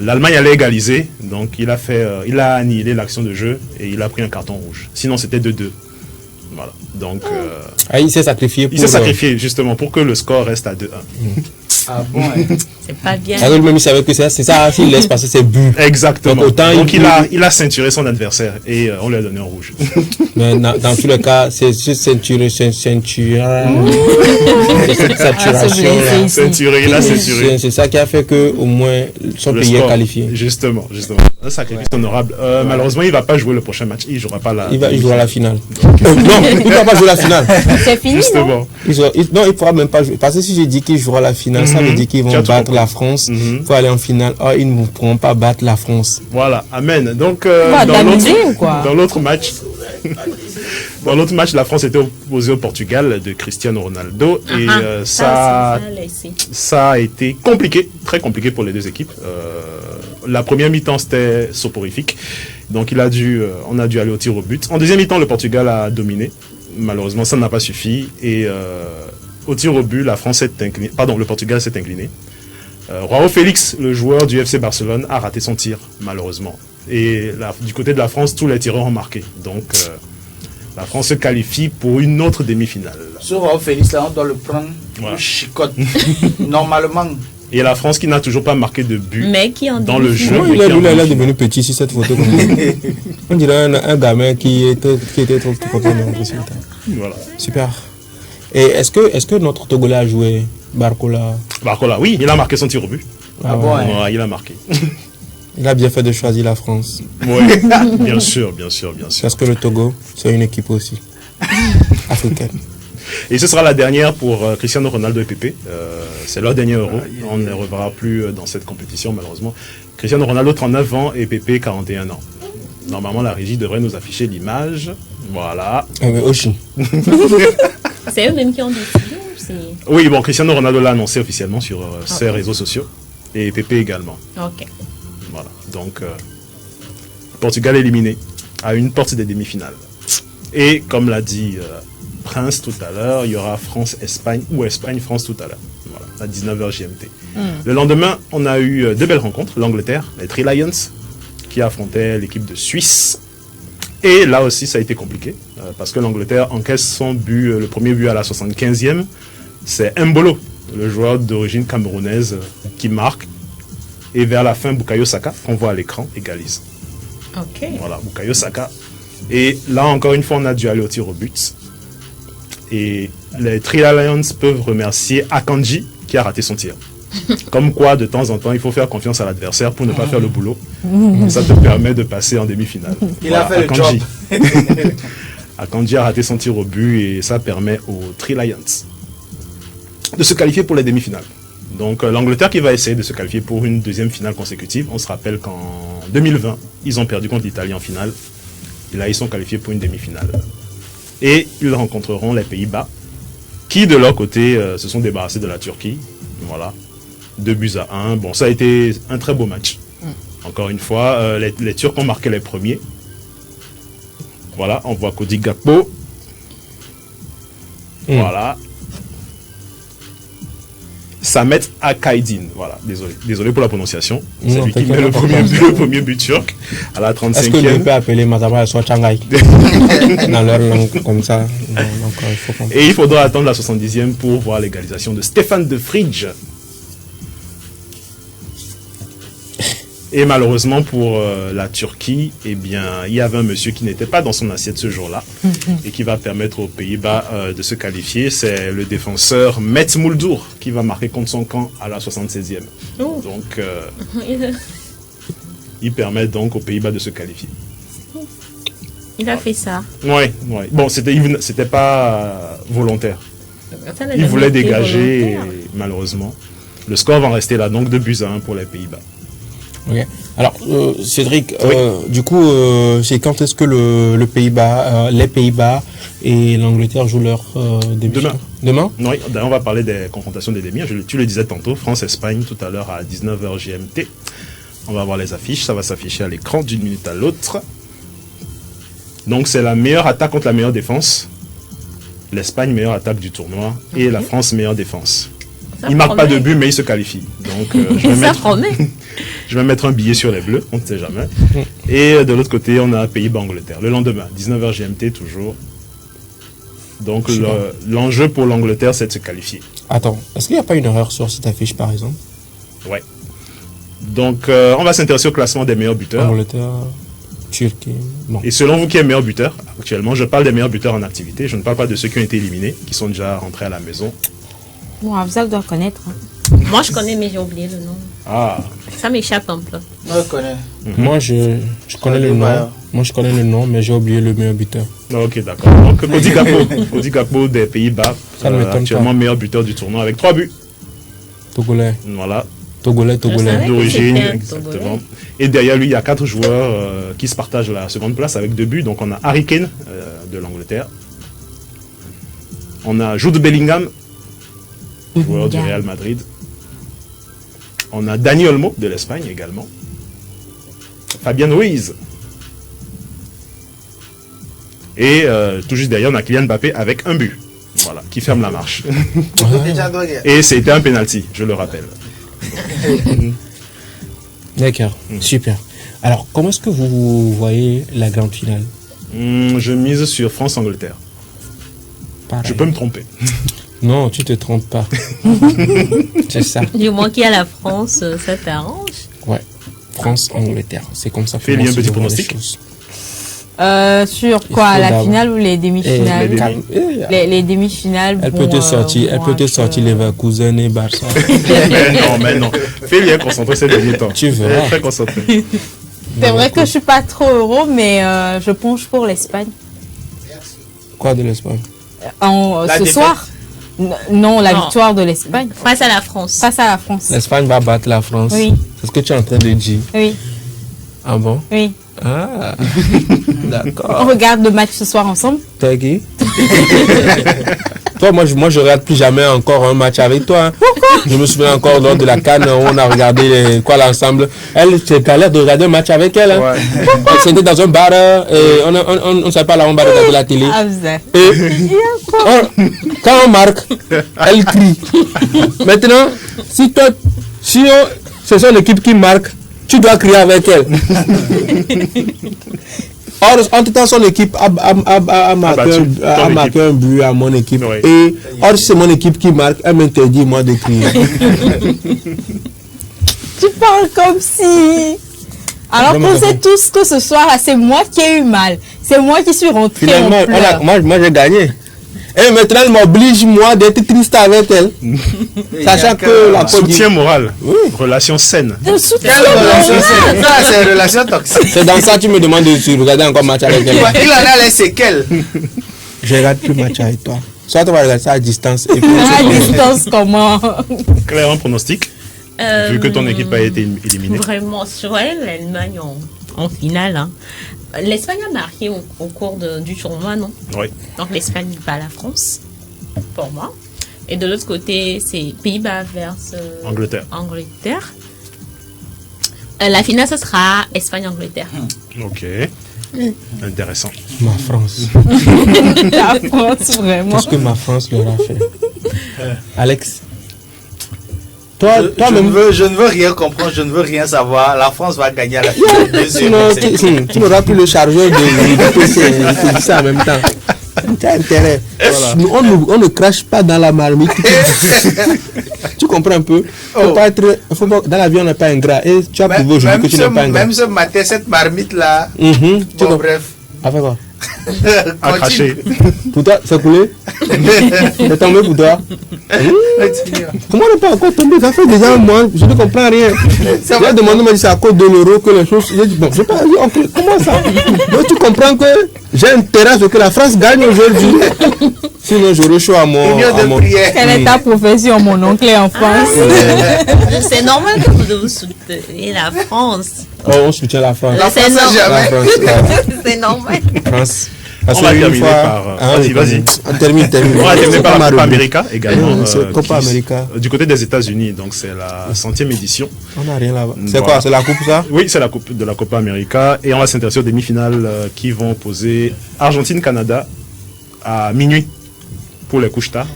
L'Allemagne allait égaliser, donc il a annihilé l'action de jeu et il a pris un carton rouge. Sinon, c'était 2-2. Voilà. Donc,
il s'est sacrifié.
Il s'est sacrifié justement pour que le score reste à 2-1.
Ah bon, hein.
C'est pas bien.
Même il savait que c'est ça, s'il laisse passer ses buts.
Exactement. Donc il a ceinturé son adversaire et on lui a donné un rouge.
Mais dans tous les cas, c'est ce ceinturé. C'est ça qui a fait que au moins son pays est qualifié.
Justement. Un sacrifice honorable. Malheureusement, il va pas jouer le prochain match. Il jouera pas
il jouera la finale. Non, il ne va pas jouer la finale.
C'est fini.
Justement.
Non, il pourra même pas jouer. Parce que si je dis qu'il jouera la finale, ça veut dire qu'ils vont battre la France pour aller en finale. Oh, ils ne pourront pas battre la France.
Voilà, amen. Donc, dans l'autre match, la France était opposée au Portugal de Cristiano Ronaldo et ça a été compliqué, très compliqué pour les deux équipes. La première mi-temps, c'était soporifique. Donc, on a dû aller au tir au but. En deuxième mi-temps, le Portugal a dominé. Malheureusement, ça n'a pas suffi. Et au tir au but, le Portugal s'est incliné. Joao Félix, le joueur du FC Barcelone, a raté son tir, malheureusement. Et du côté de la France, tous les tireurs ont marqué. Donc, La France se qualifie pour une autre demi-finale.
Sur Félix, là, on doit le prendre
Voilà.
chicote. Normalement.
Et la France qui n'a toujours pas marqué de but
Mais qui en
dans le jeu.
Il est devenu petit sur cette photo. On dirait un gamin qui était trop content de résultat.
Voilà.
Super. Et est-ce que notre Togolais a joué Barcola?
Barcola, oui, il a marqué son tir au but.
Ah bon,
ouais, il a marqué.
Il a bien fait de choisir la France.
Oui, bien sûr.
Parce que le Togo, c'est une équipe aussi africaine.
Et ce sera la dernière pour Cristiano Ronaldo et Pépé. C'est leur dernier Euro. On ne les reverra plus dans cette compétition, malheureusement. Cristiano Ronaldo, 39 ans, et Pépé, 41 ans. Normalement, la régie devrait nous afficher l'image. Voilà.
Mais Oshi.
C'est eux-mêmes qui ont décidé ou c'est...
Oui, bon, Cristiano Ronaldo l'a annoncé officiellement sur ses réseaux sociaux. Et Pépé également.
Ok.
Voilà. Donc, Portugal éliminé à une porte des demi-finales. Et comme l'a dit Prince tout à l'heure, il y aura France-Espagne ou Espagne-France tout à l'heure. Voilà, à 19h GMT. Le lendemain, on a eu deux belles rencontres. L'Angleterre, les Three Lions, qui affrontaient l'équipe de Suisse. Et là aussi, ça a été compliqué. Parce que l'Angleterre encaisse son but, le premier but à la 75e. C'est Mbolo, le joueur d'origine camerounaise, qui marque. Et vers la fin, Bukayo Saka, qu'on voit à l'écran, égalise.
Ok.
Voilà, Bukayo Saka. Et là, encore une fois, on a dû aller au tir au but. Et les Three Lions peuvent remercier Akanji, qui a raté son tir. Comme quoi, de temps en temps, il faut faire confiance à l'adversaire pour ne pas faire le boulot. Ça te permet de passer en demi-finale.
Il a fait Akanji.
Le job. Akanji a raté son tir au but et ça permet aux Three Lions de se qualifier pour les demi-finales. Donc l'Angleterre qui va essayer de se qualifier pour une deuxième finale consécutive. On se rappelle qu'en 2020, ils ont perdu contre l'Italie en finale. Et là, ils sont qualifiés pour une demi-finale. Et ils rencontreront les Pays-Bas, qui de leur côté se sont débarrassés de la Turquie. Voilà. 2-1. Bon, ça a été un très beau match. Encore une fois, les Turcs ont marqué les premiers. Voilà, on voit Cody Gakpo. Voilà. Samet Akaydin, voilà, désolé pour la prononciation. C'est lui qui met le premier but turc à la 35e.
Est-ce que l'on peut appeler Mazama soit Changai dans leur langue comme ça?
Et il faudra attendre la 70e pour voir l'égalisation de Stéphane de Vrij. Et malheureusement pour la Turquie, eh bien, il y avait un monsieur qui n'était pas dans son assiette ce jour-là et qui va permettre aux Pays-Bas de se qualifier. C'est le défenseur Mets Muldur qui va marquer contre son camp à la 76e. Donc, il permet donc aux Pays-Bas de se qualifier.
Il a fait ça.
Oui. Bon, c'était pas volontaire. Il voulait dégager et malheureusement, le score va rester là, donc 2-1 pour les Pays-Bas.
Okay. Alors, Cédric, du coup, c'est quand est-ce que les Pays-Bas et l'Angleterre jouent leur début? Demain?
Oui, on va parler des confrontations des demi. Tu le disais tantôt, France-Espagne tout à l'heure à 19h GMT. On va voir les affiches, ça va s'afficher à l'écran d'une minute à l'autre. Donc, c'est la meilleure attaque contre la meilleure défense. L'Espagne, meilleure attaque du tournoi. Et la France, meilleure défense. Ils ne marquent pas de but, mais ils se qualifient. Donc, je vais mettre un billet sur les Bleus, on ne sait jamais. Et de l'autre côté, on a Pays-Bas-Angleterre. Le lendemain, 19h GMT toujours. Donc, l'enjeu pour l'Angleterre, c'est de se qualifier.
Attends, est-ce qu'il n'y a pas une erreur sur cette affiche, par exemple?
Ouais. Donc, on va s'intéresser au classement des meilleurs buteurs.
Angleterre, Turquie. Bon.
Et selon vous, qui est meilleur buteur actuellement? Je parle des meilleurs buteurs en activité. Je ne parle pas de ceux qui ont été éliminés, qui sont déjà rentrés à la maison.
Bon, Afzal doit connaître.
Moi, je connais, mais j'ai oublié le nom.
Ah.
Ça m'échappe un peu.
Moi, je connais.
Moi, je connais le nom. Moi, je connais le nom, mais j'ai oublié le meilleur buteur.
Ok, d'accord. Donc, Cody Gakpo des Pays-Bas, actuellement meilleur buteur du tournoi avec 3 buts.
Togolais.
Voilà.
Togolais.
D'origine, exactement. Et derrière lui, il y a 4 joueurs qui se partagent la seconde place avec 2 buts. Donc, on a Harry Kane de l'Angleterre. On a Jude Bellingham, joueur du Real Madrid. On a Dani Olmo de l'Espagne également. Fabian Ruiz. Et tout juste derrière, on a Kylian Mbappé avec un but. Voilà, qui ferme la marche. Et c'était un penalty, je le rappelle.
D'accord, super. Alors, comment est-ce que vous voyez la grande finale?
Je mise sur France-Angleterre.
Pareil.
Je peux me tromper.
Non, tu te trompes pas. C'est ça.
Du moins qu'il y a la France, ça t'arrange.
Ouais. France-Angleterre. C'est comme ça.
Fais-lui un petit pronostic.
Sur quoi, la finale ou les demi-finales? Les demi-finales.
Elle peut te sortir, Leverkusen et Barça.
Non, mais non. Fais-lui un concentré ces derniers temps.
Tu verras.
Très concentré.
C'est vrai que je suis pas trop euro, mais je penche pour l'Espagne.
Quoi de l'Espagne?
Ce soir? Non, la victoire de l'Espagne.
Face à la France.
Face à la France.
L'Espagne va battre la France.
Oui.
C'est ce que tu es en train de dire.
Oui.
Ah bon?
Oui.
Ah. D'accord.
On regarde le match ce soir ensemble.
T'es qui? Toi, moi, je regarde plus jamais encore un match avec toi.
Pourquoi?
Je me souviens encore lors de la CAN où on a regardé l'ensemble. Elle, c'est galère de regarder un match avec elle. Hein. Ouais. C'était dans un bar et on ne savait pas là, on va regarder la télé. Et quand on marque, elle crie. Maintenant, si c'est son équipe qui marque, tu dois crier avec elle. Or, en tout temps, son équipe a marqué un but à mon équipe. Oui. Et or, si c'est mon équipe qui marque, elle m'interdit, moi, de crier.
Tu parles comme si... Alors qu'on sait tous que ce soir, c'est moi qui ai eu mal. C'est moi qui suis rentré.
Finalement, moi j'ai gagné. Et maintenant, elle m'oblige, moi, d'être triste avec elle. Sachant que la
soutien moral. Oui. Relation saine.
Quelle relation saine? Ça, c'est une relation toxique.
C'est dans ça que tu me demandes de regarder encore match avec elle.
Il en a les séquelles.
Je regarde plus match avec toi. Soit tu vas regarder ça à distance. Et puis
à distance, comment?
Claire, un pronostic? Vu que ton équipe a été éliminée.
Vraiment, sur elle, l'Allemagne en finale. Hein. L'Espagne a marqué au cours du tournoi, non?
Oui.
Donc l'Espagne bat la France, pour moi. Et de l'autre côté, c'est Pays-Bas versus Angleterre. La finale, ce sera Espagne-Angleterre.
Ok. Intéressant.
Ma France.
La France, vraiment.
Qu'est-ce que ma France leur a fait? Alex?
Je ne veux rien comprendre, je ne veux rien savoir. La France va gagner à la finale.
Tu n'auras plus le chargeur de PC. Je dis ça en même temps. Tu as intérêt. Voilà. On ne crache pas dans la marmite. Tu comprends un peu? Dans la vie, on n'est pas ingrat. Et tu as prouvé aujourd'hui que tu n'es pas ingrat.
Même ce matin, cette marmite-là. Bref.
Avec quoi?
À cracher.
Pour toi, c'est coulé? C'est tombé pour toi? Comment on n'est pas encore tombé? Ça fait déjà un mois, je ne comprends rien. J'ai demandé, on m'a dit c'est à cause de l'euro que les choses. J'ai dit bon, je sais pas, comment ça? Donc tu comprends que j'ai intérêt à ce que la France gagne aujourd'hui. Sinon, j'aurais chaud à mon.
Quelle est ta profession, mon oncle en France?
C'est normal que vous souteniez la France.
Oh, on soutient la France.
C'est normal.
C'est
normal.
France.
On va terminer par... Vas-y.
On termine.
On va terminer par la Copa América également.
Copa América.
Du côté des États-Unis, donc c'est la 100e édition.
On n'a rien là-bas. C'est quoi? C'est la coupe, ça?
Oui, c'est la coupe de la Copa América. Et on va s'intéresser aux demi-finales qui vont opposer Argentine-Canada à minuit pour les couches tard.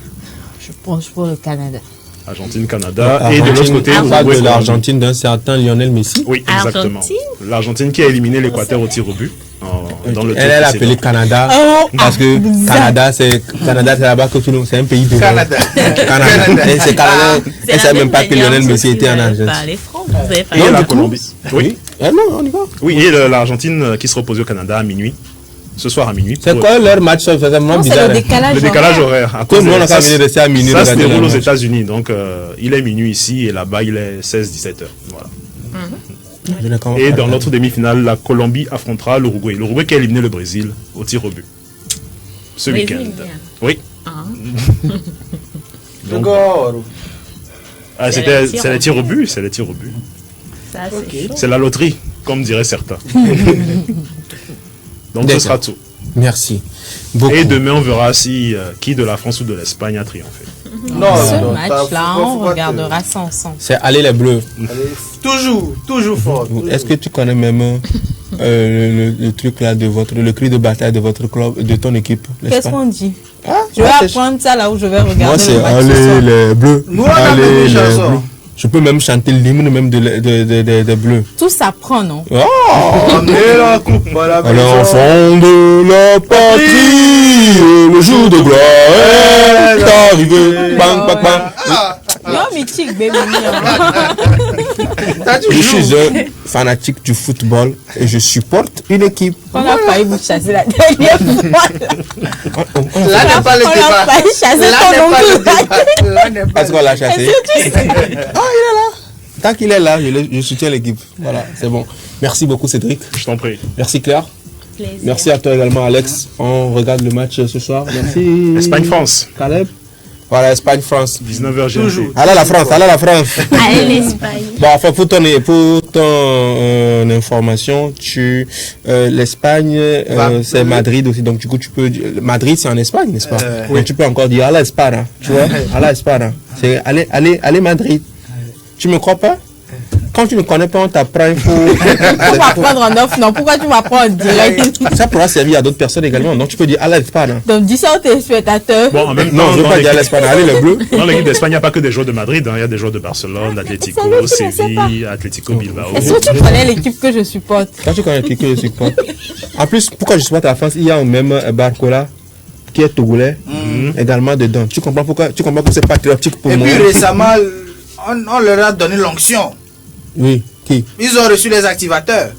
Je pense pour le Canada.
Argentine-Canada. Et de l'autre côté,
on parle de l'Argentine d'un certain Lionel Messi.
Oui, exactement. L'Argentine qui a éliminé l'Équateur au tir au but. Dans le
elle est appelée Canada parce que Canada c'est là-bas que c'est un pays de
Canada.
Et c'est Canada. Elle ne sait même pas que Lionel Messi était en Argentine.
Et la Colombie. Oui.
Non, on y va.
Oui, et l'Argentine qui sera opposée au Canada à minuit. Ce soir à minuit.
C'est quoi leur match? C'est vraiment bizarre.
Le
décalage horaire.
Comme on a qu'à venir rester à minuit.
Ça se déroule aux États-Unis. Donc il est minuit ici et là-bas il est 16-17 heures. Voilà. Et dans notre demi-finale, la Colombie affrontera l'Uruguay. L'Uruguay qui a éliminé le Brésil au tir au but. Ce week-end. Oui. Donc, c'est les tirs au but. C'est les tirs au but. C'est la loterie, comme diraient certains. Donc ce sera tout.
Merci. Beaucoup.
Et demain, on verra si qui de la France ou de l'Espagne a triomphé.
Ce match-là, on regardera ça ensemble.
C'est aller les Bleus.
Toujours fort.
Est-ce que tu connais même le truc là de le cri de bataille de votre club, de ton équipe?
Qu'est-ce qu'on dit? Je vais apprendre ça là où je vais regarder.
Moi, c'est aller les Bleus.
Nous, on a même une chanson.
Je peux même chanter l'hymne même des Bleus.
Tout s'apprend, non?
Emmenez la coupe à la
À l'enfant de la patrie, le jour de gloire est arrivé. Bang, bang, bang.
Non, mythique, baby.
Je suis un fanatique du football et je supporte une équipe.
On a failli vous chasser la dernière fois.
Là n'est pas le débat.
On a failli chasser ton oncle.
Est-ce qu'on l'a chassé? Ah, il est là. Tant qu'il est là, je soutiens l'équipe. Voilà, c'est bon. Merci beaucoup, Cédric.
Je t'en prie.
Merci, Claire.
Plaisir.
Merci à toi également, Alex. On regarde le match ce soir. Merci.
Espagne-France.
Caleb. Voilà, Espagne-France.
19h GMT.
Allez la France, allez la France.
Allez, l'Espagne.
Bon, enfin, pour ton information, l'Espagne, c'est Madrid aussi. Donc, du coup, tu peux Madrid, c'est en Espagne, n'est-ce pas? Oui. Tu peux encore dire à la Espagne, tu vois? À la Espagne. C'est allez Madrid. Tu me crois pas? Quand tu ne connais pas, on t'apprend, il faut...
On va prendre en off, non? Pourquoi tu m'apprends en direct?
Ça pourra servir à d'autres personnes également. Donc, tu peux dire à l'Espagne.
Donc, dis ça aux téléspectateurs.
Bon, en même temps,
non, je ne veux pas dire à l'Espagne. Allez, le bleu.
Dans l'équipe d'Espagne, il n'y a pas que des joueurs de Madrid. Il y a des joueurs de Barcelone, Atlético, Séville, Atlético Bilbao.
Est-ce que tu connais l'équipe que je supporte?
Quand tu connais l'équipe que je supporte. En plus, pourquoi je supporte la France? Il y a même Barcola qui est togolais également dedans. Tu comprends pourquoi? Tu comprends que c'est patriotique pour moi?
Et puis récemment, on leur a donné l'onction.
Oui, qui?
Ils ont reçu les activateurs.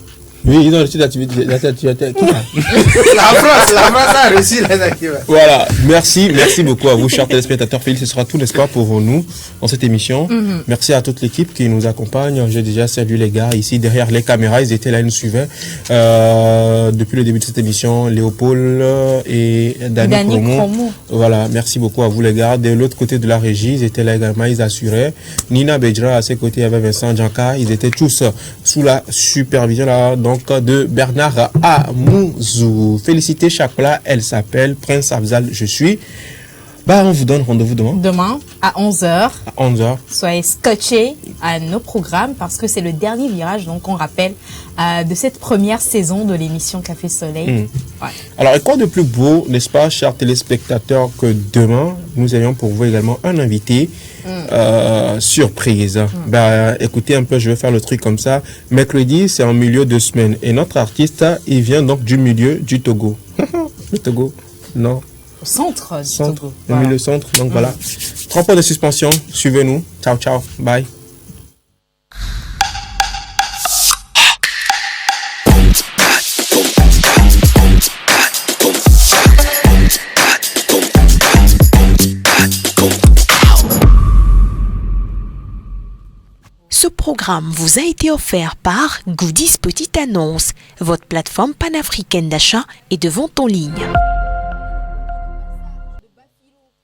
Oui, ils ont reçu l'activateur. Qui
La France a reçu les activateurs.
Voilà, merci beaucoup à vous, chers téléspectateurs. Félix, ce sera tout l'espoir pour nous dans cette émission. Merci à toute l'équipe qui nous accompagne. J'ai déjà salué les gars ici derrière les caméras. Ils étaient là, ils nous suivaient depuis le début de cette émission. Léopold et Dani Cromo. Voilà, merci beaucoup à vous les gars. De l'autre côté de la régie, ils étaient là également, ils assuraient. Nina Bedra à ses côtés, il y avait Vincent Djanka. Ils étaient tous sous la supervision là, donc de Bernard Amouzou. Félicité Chakla, elle s'appelle Prince Afzal, je suis. On vous donne rendez-vous demain.
Demain, à 11h.
À 11h.
Soyez scotchés à nos programmes parce que c'est le dernier virage, donc on rappelle, de cette première saison de l'émission Café Soleil. Ouais.
Alors, et quoi de plus beau, n'est-ce pas, chers téléspectateurs, que demain, nous ayons pour vous également un invité surprise. Écoutez un peu, je vais faire le truc comme ça. Mercredi, c'est en milieu de semaine. Et notre artiste, il vient donc du milieu du Togo. Le Togo, non.
Centre.
Togo. Le milieu centre, donc voilà. 3 points de suspension, suivez-nous. Ciao, ciao, bye.
Ce programme vous a été offert par Goodies Petite Annonce, votre plateforme panafricaine d'achat et de vente en ligne.